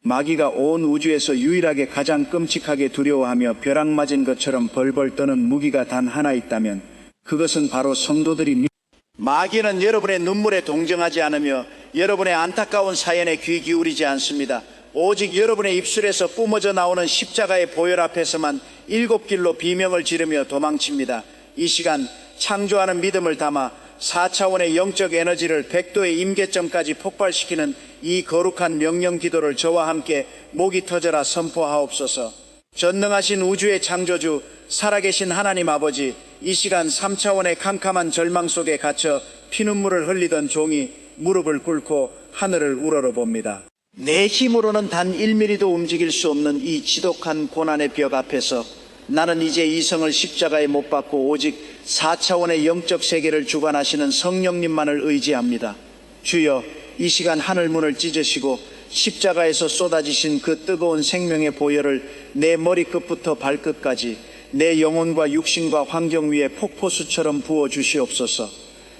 마귀가 온 우주에서 유일하게 가장 끔찍하게 두려워하며 벼락 맞은 것처럼 벌벌 떠는 무기가 단 하나 있다면 그것은 바로 성도들입니다. 마귀는 여러분의 눈물에 동정하지 않으며 여러분의 안타까운 사연에 귀 기울이지 않습니다. 오직 여러분의 입술에서 뿜어져 나오는 십자가의 보혈 앞에서만 7길로 비명을 지르며 도망칩니다. 이 시간 창조하는 믿음을 담아 4차원의 영적 에너지를 100도의 임계점까지 폭발시키는 이 거룩한 명령 기도를 저와 함께 목이 터져라 선포하옵소서. 전능하신 우주의 창조주 살아계신 하나님 아버지, 이 시간 3차원의 캄캄한 절망 속에 갇혀 피눈물을 흘리던 종이 무릎을 꿇고 하늘을 우러러봅니다. 내 힘으로는 단 1mm도 움직일 수 없는 이 지독한 고난의 벽 앞에서 나는 이제 이성을 십자가에 못 박고 오직 4차원의 영적 세계를 주관하시는 성령님만을 의지합니다. 주여, 이 시간 하늘문을 찢으시고 십자가에서 쏟아지신 그 뜨거운 생명의 보혈을 내 머리끝부터 발끝까지 내 영혼과 육신과 환경 위에 폭포수처럼 부어주시옵소서.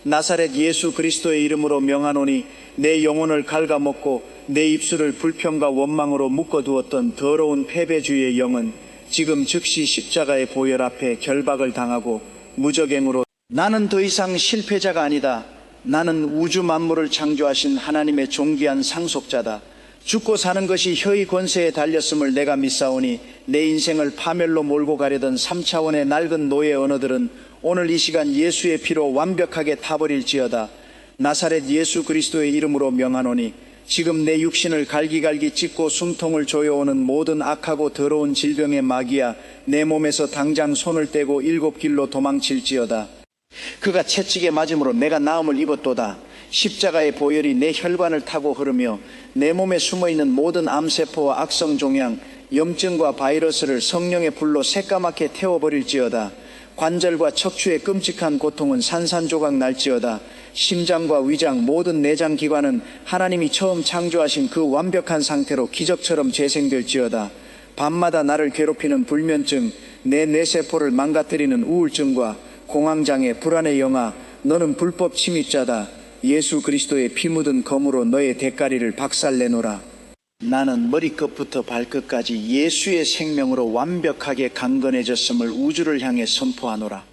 나사렛 예수 그리스도의 이름으로 명하노니 내 영혼을 갉아먹고 내 입술을 불평과 원망으로 묶어두었던 더러운 패배주의의 영은 지금 즉시 십자가의 보혈 앞에 결박을 당하고 무적행으로 나는 더 이상 실패자가 아니다. 나는 우주 만물을 창조하신 하나님의 존귀한 상속자다. 죽고 사는 것이 혀의 권세에 달렸음을 내가 믿사오니 내 인생을 파멸로 몰고 가려던 3차원의 낡은 노예 언어들은 오늘 이 시간 예수의 피로 완벽하게 타버릴지어다. 나사렛 예수 그리스도의 이름으로 명하노니 지금 내 육신을 갈기갈기 찢고 숨통을 조여오는 모든 악하고 더러운 질병의 마귀야, 내 몸에서 당장 손을 떼고 7길로 도망칠지어다. 그가 채찍에 맞음으로 내가 나음을 입었도다. 십자가의 보혈이 내 혈관을 타고 흐르며 내 몸에 숨어있는 모든 암세포와 악성 종양, 염증과 바이러스를 성령의 불로 새까맣게 태워버릴지어다. 관절과 척추의 끔찍한 고통은 산산조각 날지어다. 심장과 위장, 모든 내장 기관은 하나님이 처음 창조하신 그 완벽한 상태로 기적처럼 재생될지어다. 밤마다 나를 괴롭히는 불면증, 내 뇌세포를 망가뜨리는 우울증과 공황장애, 불안의 영아, 너는 불법 침입자다. 예수 그리스도의 피 묻은 검으로 너의 대가리를 박살내노라. 나는 머리끝부터 발끝까지 예수의 생명으로 완벽하게 강건해졌음을 우주를 향해 선포하노라.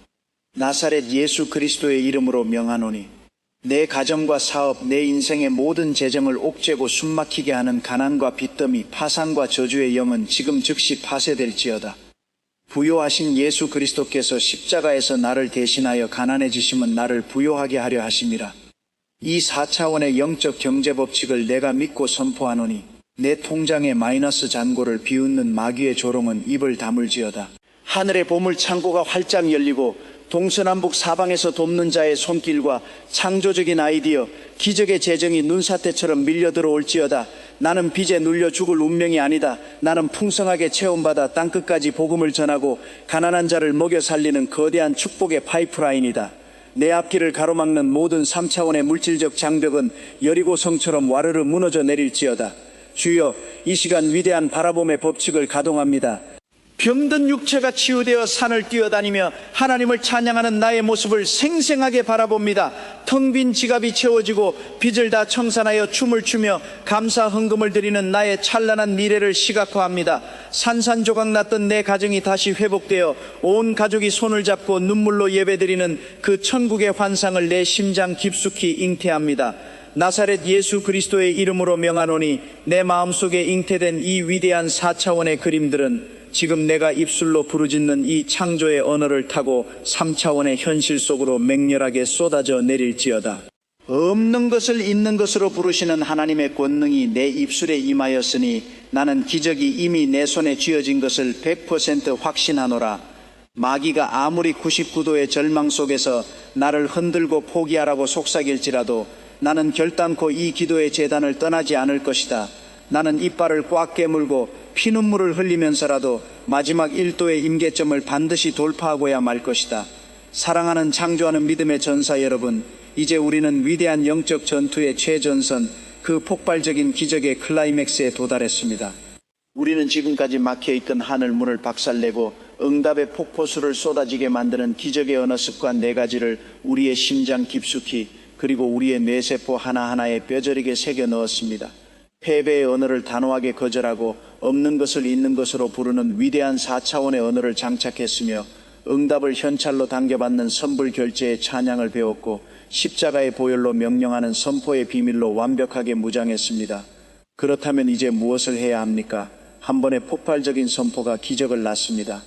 나사렛 예수 그리스도의 이름으로 명하노니 내 가정과 사업, 내 인생의 모든 재정을 옥죄고 숨막히게 하는 가난과 빚더미, 파산과 저주의 영은 지금 즉시 파쇄될지어다. 부요하신 예수 그리스도께서 십자가에서 나를 대신하여 가난해지심은 나를 부요하게 하려 하심이라. 이 4차원의 영적 경제 법칙을 내가 믿고 선포하노니 내 통장의 마이너스 잔고를 비웃는 마귀의 조롱은 입을 다물지어다. 하늘의 보물 창고가 활짝 열리고 동서남북 사방에서 돕는 자의 손길과 창조적인 아이디어, 기적의 재정이 눈사태처럼 밀려 들어올지어다. 나는 빚에 눌려 죽을 운명이 아니다. 나는 풍성하게 체험받아 땅끝까지 복음을 전하고 가난한 자를 먹여 살리는 거대한 축복의 파이프라인이다. 내 앞길을 가로막는 모든 3차원의 물질적 장벽은 여리고 성처럼 와르르 무너져 내릴지어다. 주여, 이 시간 위대한 바라봄의 법칙을 가동합니다. 병든 육체가 치유되어 산을 뛰어다니며 하나님을 찬양하는 나의 모습을 생생하게 바라봅니다. 텅 빈 지갑이 채워지고 빚을 다 청산하여 춤을 추며 감사 헌금을 드리는 나의 찬란한 미래를 시각화합니다. 산산조각 났던 내 가정이 다시 회복되어 온 가족이 손을 잡고 눈물로 예배드리는 그 천국의 환상을 내 심장 깊숙이 잉태합니다. 나사렛 예수 그리스도의 이름으로 명하노니 내 마음속에 잉태된 이 위대한 4차원의 그림들은 지금 내가 입술로 부르짖는 이 창조의 언어를 타고 3차원의 현실 속으로 맹렬하게 쏟아져 내릴지어다. 없는 것을 있는 것으로 부르시는 하나님의 권능이 내 입술에 임하였으니 나는 기적이 이미 내 손에 쥐어진 것을 100% 확신하노라. 마귀가 아무리 99도의 절망 속에서 나를 흔들고 포기하라고 속삭일지라도 나는 결단코 이 기도의 제단을 떠나지 않을 것이다. 나는 이빨을 꽉 깨물고 피눈물을 흘리면서라도 마지막 1도의 임계점을 반드시 돌파하고야 말 것이다. 사랑하는 창조하는 믿음의 전사 여러분, 이제 우리는 위대한 영적 전투의 최전선, 그 폭발적인 기적의 클라이맥스에 도달했습니다. 우리는 지금까지 막혀있던 하늘 문을 박살내고 응답의 폭포수를 쏟아지게 만드는 기적의 언어 습관 4가지를 우리의 심장 깊숙이 그리고 우리의 뇌세포 하나하나에 뼈저리게 새겨 넣었습니다. 패배의 언어를 단호하게 거절하고 없는 것을 있는 것으로 부르는 위대한 4차원의 언어를 장착했으며 응답을 현찰로 당겨받는 선불 결제의 찬양을 배웠고 십자가의 보혈로 명령하는 선포의 비밀로 완벽하게 무장했습니다. 그렇다면 이제 무엇을 해야 합니까? 한 번의 폭발적인 선포가 기적을 낳습니다.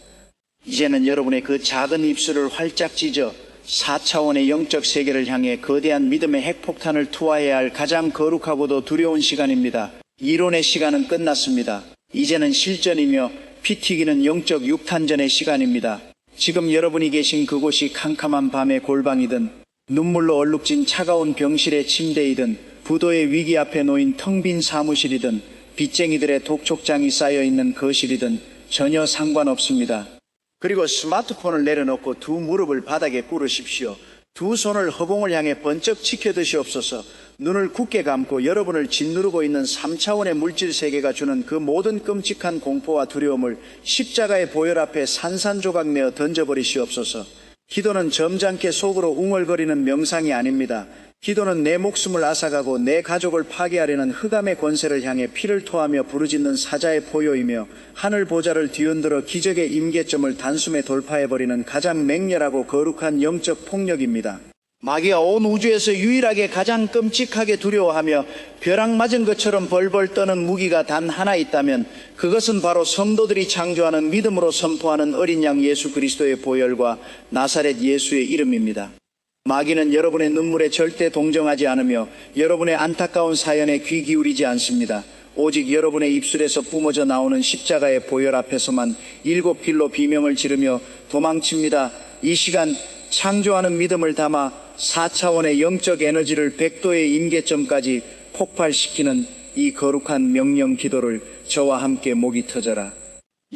이제는 여러분의 그 작은 입술을 활짝 찢어 4차원의 영적 세계를 향해 거대한 믿음의 핵폭탄을 투하해야 할 가장 거룩하고도 두려운 시간입니다. 이론의 시간은 끝났습니다. 이제는 실전이며 피 튀기는 영적 육탄전의 시간입니다. 지금 여러분이 계신 그곳이 캄캄한 밤의 골방이든 눈물로 얼룩진 차가운 병실의 침대이든 부도의 위기 앞에 놓인 텅 빈 사무실이든 빚쟁이들의 독촉장이 쌓여있는 거실이든 전혀 상관없습니다. 그리고 스마트폰을 내려놓고 두 무릎을 바닥에 꿇으십시오. 두 손을 허공을 향해 번쩍 치켜드시옵소서. 눈을 굳게 감고 여러분을 짓누르고 있는 3차원의 물질 세계가 주는 그 모든 끔찍한 공포와 두려움을 십자가의 보혈 앞에 산산조각 내어 던져버리시옵소서. 기도는 점잖게 속으로 웅얼거리는 명상이 아닙니다. 기도는 내 목숨을 앗아가고 내 가족을 파괴하려는 흑암의 권세를 향해 피를 토하며 부르짖는 사자의 포효이며 하늘 보좌를 뒤흔들어 기적의 임계점을 단숨에 돌파해버리는 가장 맹렬하고 거룩한 영적 폭력입니다. 마귀가 온 우주에서 유일하게 가장 끔찍하게 두려워하며 벼락 맞은 것처럼 벌벌 떠는 무기가 단 하나 있다면 그것은 바로 성도들이 창조하는 믿음으로 선포하는 어린 양 예수 그리스도의 보혈과 나사렛 예수의 이름입니다. 마귀는 여러분의 눈물에 절대 동정하지 않으며 여러분의 안타까운 사연에 귀 기울이지 않습니다. 오직 여러분의 입술에서 뿜어져 나오는 십자가의 보혈 앞에서만 7길로 비명을 지르며 도망칩니다. 이 시간 창조하는 믿음을 담아 4차원의 영적 에너지를 100도의 임계점까지 폭발시키는 이 거룩한 명령 기도를 저와 함께 목이 터져라.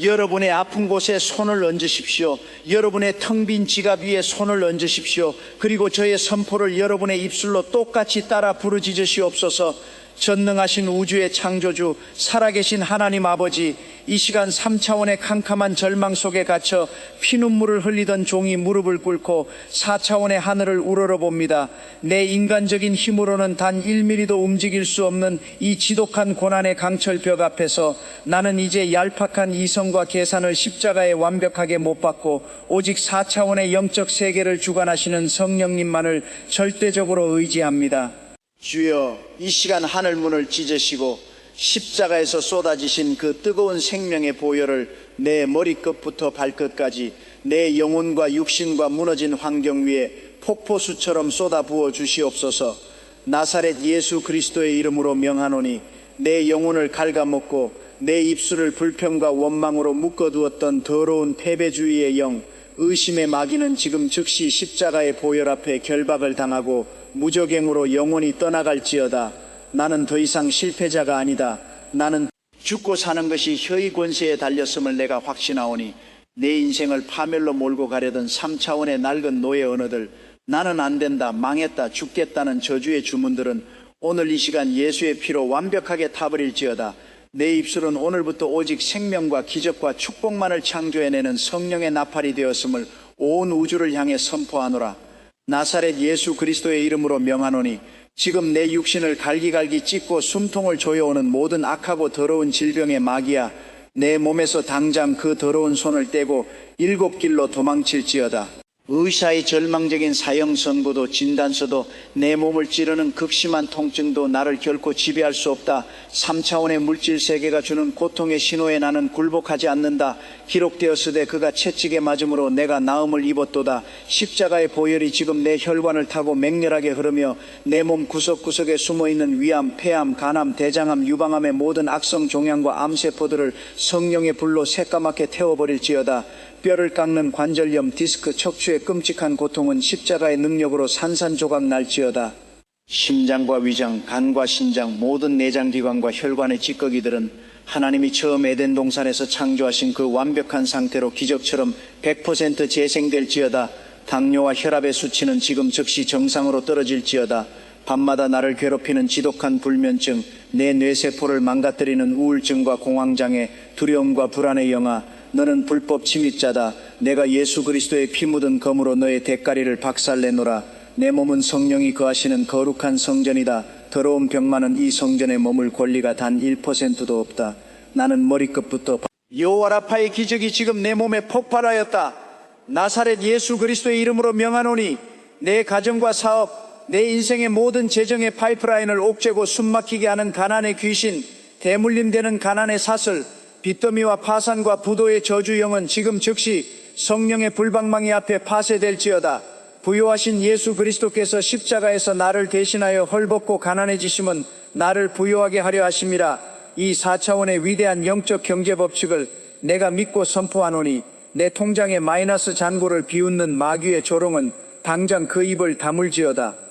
여러분의 아픈 곳에 손을 얹으십시오. 여러분의 텅 빈 지갑 위에 손을 얹으십시오. 그리고 저의 선포를 여러분의 입술로 똑같이 따라 부르짖으시옵소서. 전능하신 우주의 창조주, 살아계신 하나님 아버지, 이 시간 3차원의 캄캄한 절망 속에 갇혀 피눈물을 흘리던 종이 무릎을 꿇고 4차원의 하늘을 우러러봅니다. 내 인간적인 힘으로는 단 1mm도 움직일 수 없는 이 지독한 고난의 강철벽 앞에서 나는 이제 얄팍한 이성과 계산을 십자가에 완벽하게 못 받고 오직 4차원의 영적 세계를 주관하시는 성령님만을 절대적으로 의지합니다. 주여, 이 시간 하늘문을 찢으시고 십자가에서 쏟아지신 그 뜨거운 생명의 보혈을 내 머리끝부터 발끝까지 내 영혼과 육신과 무너진 환경 위에 폭포수처럼 쏟아 부어 주시옵소서. 나사렛 예수 그리스도의 이름으로 명하노니 내 영혼을 갉아먹고 내 입술을 불평과 원망으로 묶어두었던 더러운 패배주의의 영, 의심의 마귀는 지금 즉시 십자가의 보혈 앞에 결박을 당하고 무적행으로 영원히 떠나갈지어다. 나는 더 이상 실패자가 아니다. 나는 죽고 사는 것이 혀의 권세에 달렸음을 내가 확신하오니 내 인생을 파멸로 몰고 가려던 3차원의 낡은 노예 언어들, 나는 안 된다, 망했다, 죽겠다는 저주의 주문들은 오늘 이 시간 예수의 피로 완벽하게 타버릴지어다. 내 입술은 오늘부터 오직 생명과 기적과 축복만을 창조해내는 성령의 나팔이 되었음을 온 우주를 향해 선포하노라. 나사렛 예수 그리스도의 이름으로 명하노니 지금 내 육신을 갈기갈기 찢고 숨통을 조여오는 모든 악하고 더러운 질병의 마귀야, 내 몸에서 당장 그 더러운 손을 떼고 7길로 도망칠지어다. 의사의 절망적인 사형 선고도 진단서도 내 몸을 찌르는 극심한 통증도 나를 결코 지배할 수 없다. 3차원의 물질 세계가 주는 고통의 신호에 나는 굴복하지 않는다. 기록되었으되 그가 채찍에 맞음으로 내가 나음을 입었도다. 십자가의 보혈이 지금 내 혈관을 타고 맹렬하게 흐르며 내 몸 구석구석에 숨어있는 위암, 폐암, 간암, 대장암, 유방암의 모든 악성 종양과 암세포들을 성령의 불로 새까맣게 태워버릴지어다. 뼈를 깎는 관절염, 디스크, 척추의 끔찍한 고통은 십자가의 능력으로 산산조각 날지어다. 심장과 위장, 간과 신장, 모든 내장기관과 혈관의 찌꺼기들은 하나님이 처음 에덴 동산에서 창조하신 그 완벽한 상태로 기적처럼 100% 재생될지어다. 당뇨와 혈압의 수치는 지금 즉시 정상으로 떨어질지어다. 밤마다 나를 괴롭히는 지독한 불면증, 내 뇌세포를 망가뜨리는 우울증과 공황장애, 두려움과 불안의 영아, 너는 불법 침입자다. 내가 예수 그리스도의 피 묻은 검으로 너의 대가리를 박살내노라. 내 몸은 성령이 거하시는 거룩한 성전이다. 더러운 병만은 이 성전에 머물 권리가 단 1%도 없다. 나는 머리끝부터 여호와 라파의 기적이 지금 내 몸에 폭발하였다. 나사렛 예수 그리스도의 이름으로 명하노니 내 가정과 사업, 내 인생의 모든 재정의 파이프라인을 옥죄고 숨막히게 하는 가난의 귀신, 대물림되는 가난의 사슬, 빚더미와 파산과 부도의 저주영은 지금 즉시 성령의 불방망이 앞에 파쇄될지어다. 부요하신 예수 그리스도께서 십자가에서 나를 대신하여 헐벗고 가난해지심은 나를 부요하게 하려 하심이라. 이 4차원의 위대한 영적 경제 법칙을 내가 믿고 선포하노니 내 통장의 마이너스 잔고를 비웃는 마귀의 조롱은 당장 그 입을 다물지어다.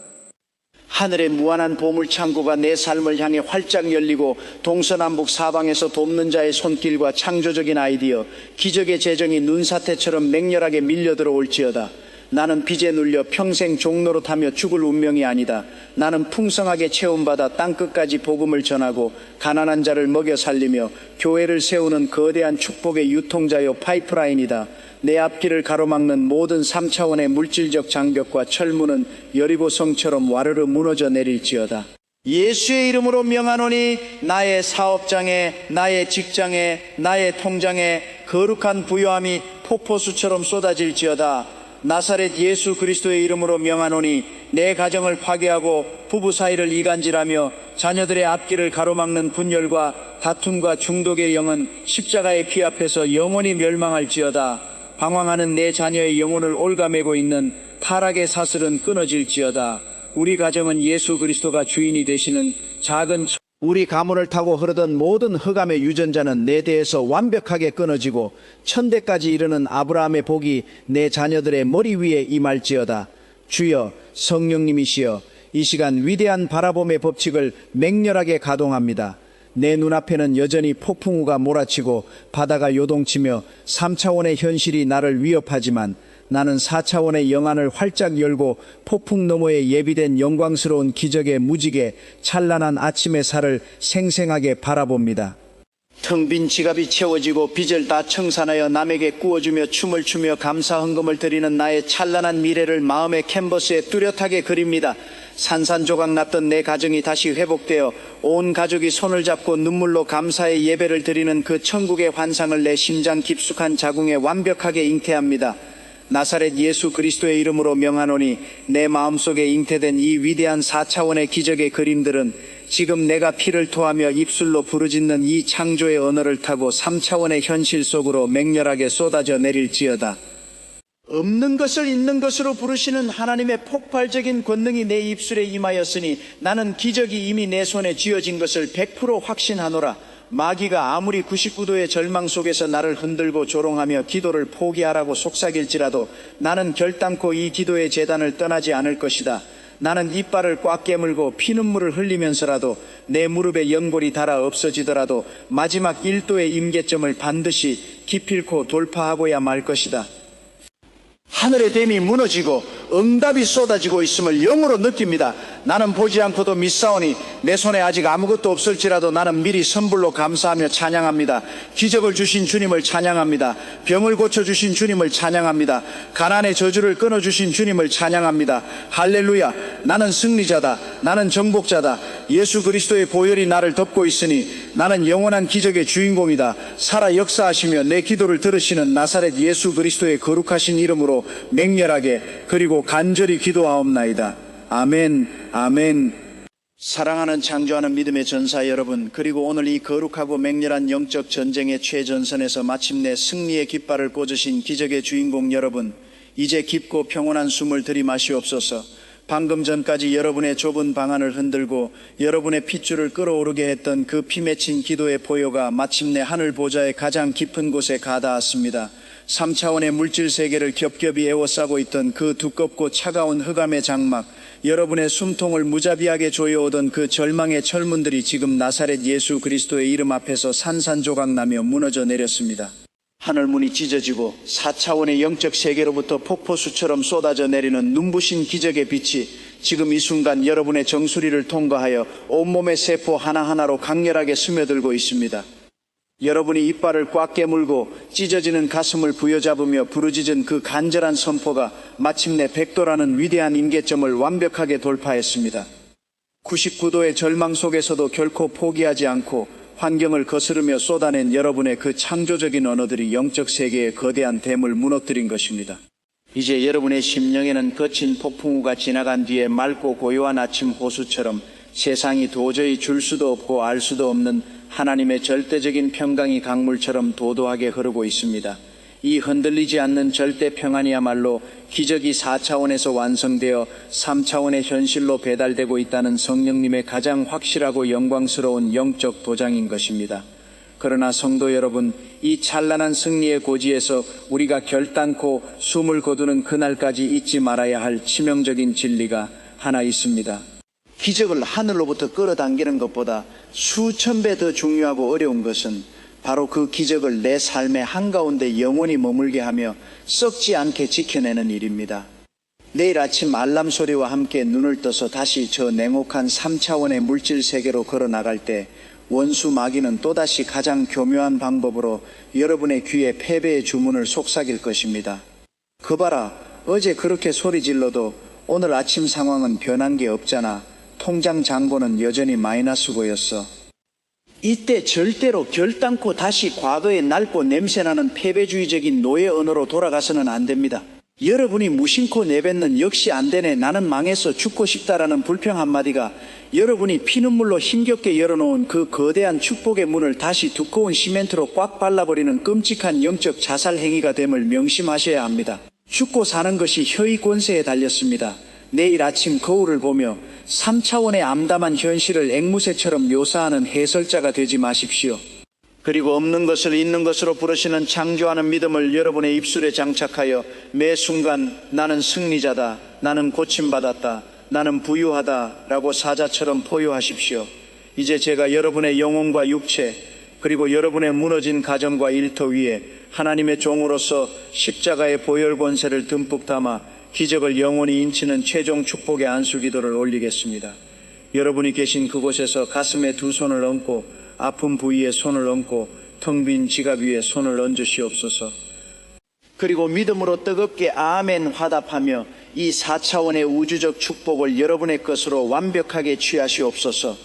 하늘의 무한한 보물 창고가 내 삶을 향해 활짝 열리고 동서남북 사방에서 돕는 자의 손길과 창조적인 아이디어, 기적의 재정이 눈사태처럼 맹렬하게 밀려 들어올지어다. 나는 빚에 눌려 평생 종노릇하며 죽을 운명이 아니다. 나는 풍성하게 채움받아 땅끝까지 복음을 전하고 가난한 자를 먹여 살리며 교회를 세우는 거대한 축복의 유통자요 파이프라인이다. 내 앞길을 가로막는 모든 3차원의 물질적 장벽과 철문은 여리고성처럼 와르르 무너져 내릴지어다. 예수의 이름으로 명하노니 나의 사업장에, 나의 직장에, 나의 통장에 거룩한 부요함이 폭포수처럼 쏟아질지어다. 나사렛 예수 그리스도의 이름으로 명하노니 내 가정을 파괴하고 부부 사이를 이간질하며 자녀들의 앞길을 가로막는 분열과 다툼과 중독의 영은 십자가의 피 앞에서 영원히 멸망할지어다. 방황하는 내 자녀의 영혼을 올가매고 있는 타락의 사슬은 끊어질지어다. 우리 가정은 예수 그리스도가 주인이 되시는 작은 우리 가문을 타고 흐르던 모든 흑암의 유전자는 내 대에서 완벽하게 끊어지고 천대까지 이르는 아브라함의 복이 내 자녀들의 머리 위에 임할지어다. 주여 성령님이시여 이 시간 위대한 바라봄의 법칙을 맹렬하게 가동합니다. 내 눈앞에는 여전히 폭풍우가 몰아치고 바다가 요동치며 3차원의 현실이 나를 위협하지만 나는 4차원의 영안을 활짝 열고 폭풍 너머에 예비된 영광스러운 기적의 무지개 찬란한 아침 햇살을 생생하게 바라봅니다. 텅 빈 지갑이 채워지고 빚을 다 청산하여 남에게 구워주며 춤을 추며 감사 헌금을 드리는 나의 찬란한 미래를 마음의 캔버스에 뚜렷하게 그립니다. 산산조각 났던 내 가정이 다시 회복되어 온 가족이 손을 잡고 눈물로 감사의 예배를 드리는 그 천국의 환상을 내 심장 깊숙한 자궁에 완벽하게 잉태합니다. 나사렛 예수 그리스도의 이름으로 명하노니 내 마음속에 잉태된 이 위대한 4차원의 기적의 그림들은 지금 내가 피를 토하며 입술로 부르짖는 이 창조의 언어를 타고 3차원의 현실 속으로 맹렬하게 쏟아져 내릴지어다. 없는 것을 있는 것으로 부르시는 하나님의 폭발적인 권능이 내 입술에 임하였으니 나는 기적이 이미 내 손에 쥐어진 것을 100% 확신하노라. 마귀가 아무리 99도의 절망 속에서 나를 흔들고 조롱하며 기도를 포기하라고 속삭일지라도 나는 결단코 이 기도의 제단을 떠나지 않을 것이다. 나는 이빨을 꽉 깨물고 피눈물을 흘리면서라도 내 무릎에 연골이 닳아 없어지더라도 마지막 1도의 임계점을 반드시 기필코 돌파하고야 말 것이다. 하늘의 댐이 무너지고 응답이 쏟아지고 있음을 영으로 느낍니다. 나는 보지 않고도 믿사오니 내 손에 아직 아무것도 없을지라도 나는 미리 선불로 감사하며 찬양합니다. 기적을 주신 주님을 찬양합니다. 병을 고쳐주신 주님을 찬양합니다. 가난의 저주를 끊어주신 주님을 찬양합니다. 할렐루야. 나는 승리자다. 나는 정복자다. 예수 그리스도의 보혈이 나를 덮고 있으니 나는 영원한 기적의 주인공이다. 살아 역사하시며 내 기도를 들으시는 나사렛 예수 그리스도의 거룩하신 이름으로 맹렬하게 그리고 간절히 기도하옵나이다. 아멘, 아멘. 사랑하는 창조하는 믿음의 전사 여러분, 그리고 오늘 이 거룩하고 맹렬한 영적 전쟁의 최전선에서 마침내 승리의 깃발을 꽂으신 기적의 주인공 여러분, 이제 깊고 평온한 숨을 들이마시옵소서. 방금 전까지 여러분의 좁은 방안을 흔들고 여러분의 핏줄을 끌어오르게 했던 그 피 맺힌 기도의 포효가 마침내 하늘 보좌의 가장 깊은 곳에 가닿았습니다. 3차원의 물질 세계를 겹겹이 에워싸고 있던 그 두껍고 차가운 흑암의 장막, 여러분의 숨통을 무자비하게 조여오던 그 절망의 철문들이 지금 나사렛 예수 그리스도의 이름 앞에서 산산조각나며 무너져 내렸습니다. 하늘문이 찢어지고 4차원의 영적 세계로부터 폭포수처럼 쏟아져 내리는 눈부신 기적의 빛이 지금 이 순간 여러분의 정수리를 통과하여 온몸의 세포 하나하나로 강렬하게 스며들고 있습니다. 여러분이 이빨을 꽉 깨물고 찢어지는 가슴을 부여잡으며 부르짖은 그 간절한 선포가 마침내 100도라는 위대한 임계점을 완벽하게 돌파했습니다. 99도의 절망 속에서도 결코 포기하지 않고 환경을 거스르며 쏟아낸 여러분의 그 창조적인 언어들이 영적 세계의 거대한 댐을 무너뜨린 것입니다. 이제 여러분의 심령에는 거친 폭풍우가 지나간 뒤에 맑고 고요한 아침 호수처럼 세상이 도저히 줄 수도 없고 알 수도 없는 하나님의 절대적인 평강이 강물처럼 도도하게 흐르고 있습니다. 이 흔들리지 않는 절대 평안이야말로 기적이 4차원에서 완성되어 3차원의 현실로 배달되고 있다는 성령님의 가장 확실하고 영광스러운 영적 도장인 것입니다. 그러나 성도 여러분, 이 찬란한 승리의 고지에서 우리가 결단코 숨을 거두는 그날까지 잊지 말아야 할 치명적인 진리가 하나 있습니다. 기적을 하늘로부터 끌어당기는 것보다 수천 배 더 중요하고 어려운 것은 바로 그 기적을 내 삶의 한가운데 영원히 머물게 하며 썩지 않게 지켜내는 일입니다. 내일 아침 알람 소리와 함께 눈을 떠서 다시 저 냉혹한 3차원의 물질 세계로 걸어 나갈 때 원수 마귀는 또다시 가장 교묘한 방법으로 여러분의 귀에 패배의 주문을 속삭일 것입니다. 그 봐라, 어제 그렇게 소리 질러도 오늘 아침 상황은 변한 게 없잖아. 통장 잔고는 여전히 마이너스고였어. 이때 절대로 결단코 다시 과거의 낡고 냄새나는 패배주의적인 노예 언어로 돌아가서는 안 됩니다. 여러분이 무심코 내뱉는 역시 안 되네, 나는 망해서 죽고 싶다라는 불평 한마디가 여러분이 피눈물로 힘겹게 열어놓은 그 거대한 축복의 문을 다시 두꺼운 시멘트로 꽉 발라버리는 끔찍한 영적 자살 행위가 됨을 명심하셔야 합니다. 죽고 사는 것이 혀의 권세에 달렸습니다. 내일 아침 거울을 보며 3차원의 암담한 현실을 앵무새처럼 묘사하는 해설자가 되지 마십시오. 그리고 없는 것을 있는 것으로 부르시는 창조하는 믿음을 여러분의 입술에 장착하여 매 순간 나는 승리자다, 나는 고침받았다, 나는 부유하다 라고 사자처럼 포효하십시오. 이제 제가 여러분의 영혼과 육체 그리고 여러분의 무너진 가정과 일터 위에 하나님의 종으로서 십자가의 보혈 권세를 듬뿍 담아 기적을 영원히 인치는 최종 축복의 안수기도를 올리겠습니다. 여러분이 계신 그곳에서 가슴에 두 손을 얹고 아픈 부위에 손을 얹고 텅 빈 지갑 위에 손을 얹으시옵소서. 그리고 믿음으로 뜨겁게 아멘 화답하며 이 4차원의 우주적 축복을 여러분의 것으로 완벽하게 취하시옵소서.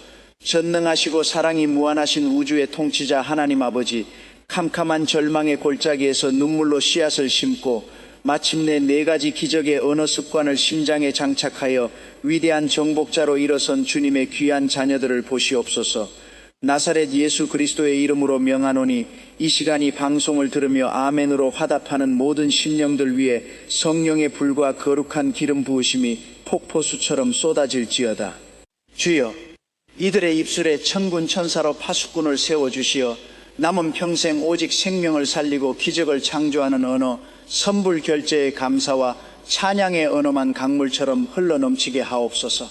전능하시고 사랑이 무한하신 우주의 통치자 하나님 아버지, 캄캄한 절망의 골짜기에서 눈물로 씨앗을 심고 마침내 4가지 기적의 언어 습관을 심장에 장착하여 위대한 정복자로 일어선 주님의 귀한 자녀들을 보시옵소서. 나사렛 예수 그리스도의 이름으로 명하노니 이 시간이 방송을 들으며 아멘으로 화답하는 모든 심령들 위해 성령의 불과 거룩한 기름 부으심이 폭포수처럼 쏟아질지어다. 주여, 이들의 입술에 천군 천사로 파수꾼을 세워주시어 남은 평생 오직 생명을 살리고 기적을 창조하는 언어, 선불 결제의 감사와 찬양의 언어만 강물처럼 흘러넘치게 하옵소서.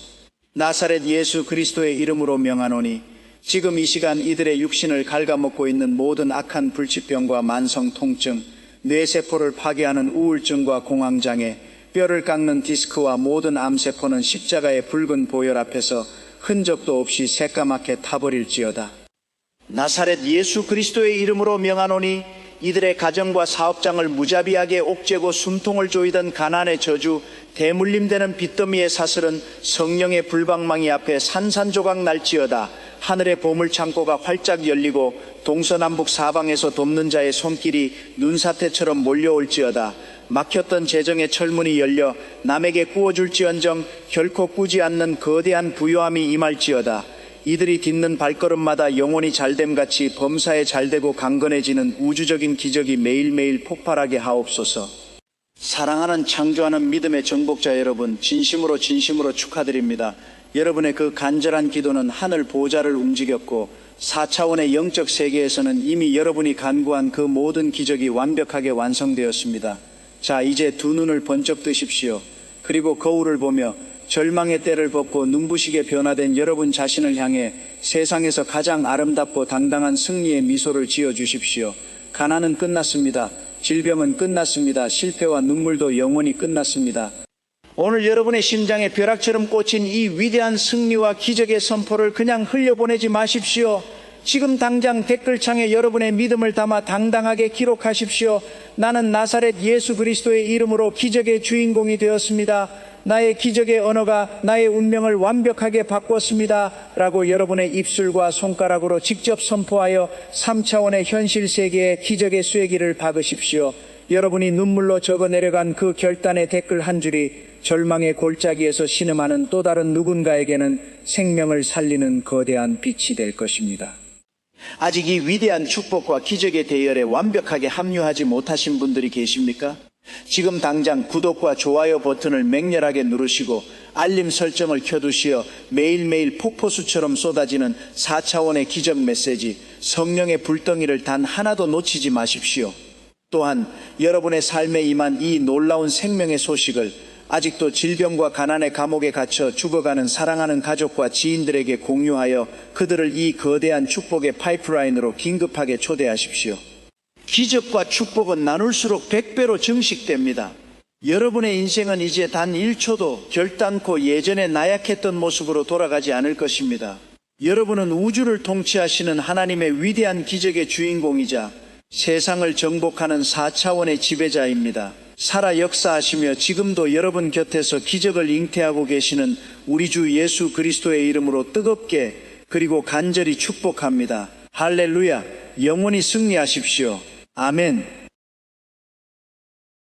나사렛 예수 그리스도의 이름으로 명하노니 지금 이 시간 이들의 육신을 갉아먹고 있는 모든 악한 불치병과 만성 통증, 뇌세포를 파괴하는 우울증과 공황장애, 뼈를 깎는 디스크와 모든 암세포는 십자가의 붉은 보혈 앞에서 흔적도 없이 새까맣게 타버릴지어다. 나사렛 예수 그리스도의 이름으로 명하노니 이들의 가정과 사업장을 무자비하게 옥죄고 숨통을 조이던 가난의 저주, 대물림되는 빚더미의 사슬은 성령의 불방망이 앞에 산산조각 날지어다. 하늘의 보물창고가 활짝 열리고 동서남북 사방에서 돕는 자의 손길이 눈사태처럼 몰려올지어다. 막혔던 재정의 철문이 열려 남에게 꾸어줄지언정 결코 꾸지 않는 거대한 부요함이 임할지어다. 이들이 딛는 발걸음마다 영혼이 잘됨같이 범사에 잘되고 강건해지는 우주적인 기적이 매일매일 폭발하게 하옵소서. 사랑하는 창조하는 믿음의 정복자 여러분, 진심으로 축하드립니다. 여러분의 그 간절한 기도는 하늘 보좌를 움직였고 4차원의 영적 세계에서는 이미 여러분이 간구한 그 모든 기적이 완벽하게 완성되었습니다. 자, 이제 두 눈을 번쩍 뜨십시오. 그리고 거울을 보며 절망의 때를 벗고 눈부시게 변화된 여러분 자신을 향해 세상에서 가장 아름답고 당당한 승리의 미소를 지어주십시오. 가난은 끝났습니다. 질병은 끝났습니다. 실패와 눈물도 영원히 끝났습니다. 오늘 여러분의 심장에 벼락처럼 꽂힌 이 위대한 승리와 기적의 선포를 그냥 흘려보내지 마십시오. 지금 당장 댓글창에 여러분의 믿음을 담아 당당하게 기록하십시오. 나는 나사렛 예수 그리스도의 이름으로 기적의 주인공이 되었습니다. 나의 기적의 언어가 나의 운명을 완벽하게 바꿨습니다. 라고 여러분의 입술과 손가락으로 직접 선포하여 3차원의 현실 세계에 기적의 쐐기를 박으십시오. 여러분이 눈물로 적어 내려간 그 결단의 댓글 한 줄이 절망의 골짜기에서 신음하는 또 다른 누군가에게는 생명을 살리는 거대한 빛이 될 것입니다. 아직 이 위대한 축복과 기적의 대열에 완벽하게 합류하지 못하신 분들이 계십니까? 지금 당장 구독과 좋아요 버튼을 맹렬하게 누르시고 알림 설정을 켜두시어 매일매일 폭포수처럼 쏟아지는 4차원의 기적 메시지, 성령의 불덩이를 단 하나도 놓치지 마십시오. 또한 여러분의 삶에 임한 이 놀라운 생명의 소식을 아직도 질병과 가난의 감옥에 갇혀 죽어가는 사랑하는 가족과 지인들에게 공유하여 그들을 이 거대한 축복의 파이프라인으로 긴급하게 초대하십시오. 기적과 축복은 나눌수록 100배로 증식됩니다. 여러분의 인생은 이제 단 1초도 결단코 예전에 나약했던 모습으로 돌아가지 않을 것입니다. 여러분은 우주를 통치하시는 하나님의 위대한 기적의 주인공이자 세상을 정복하는 4차원의 지배자입니다. 살아 역사하시며 지금도 여러분 곁에서 기적을 잉태하고 계시는 우리 주 예수 그리스도의 이름으로 뜨겁게 그리고 간절히 축복합니다. 할렐루야! 영원히 승리하십시오. 아멘.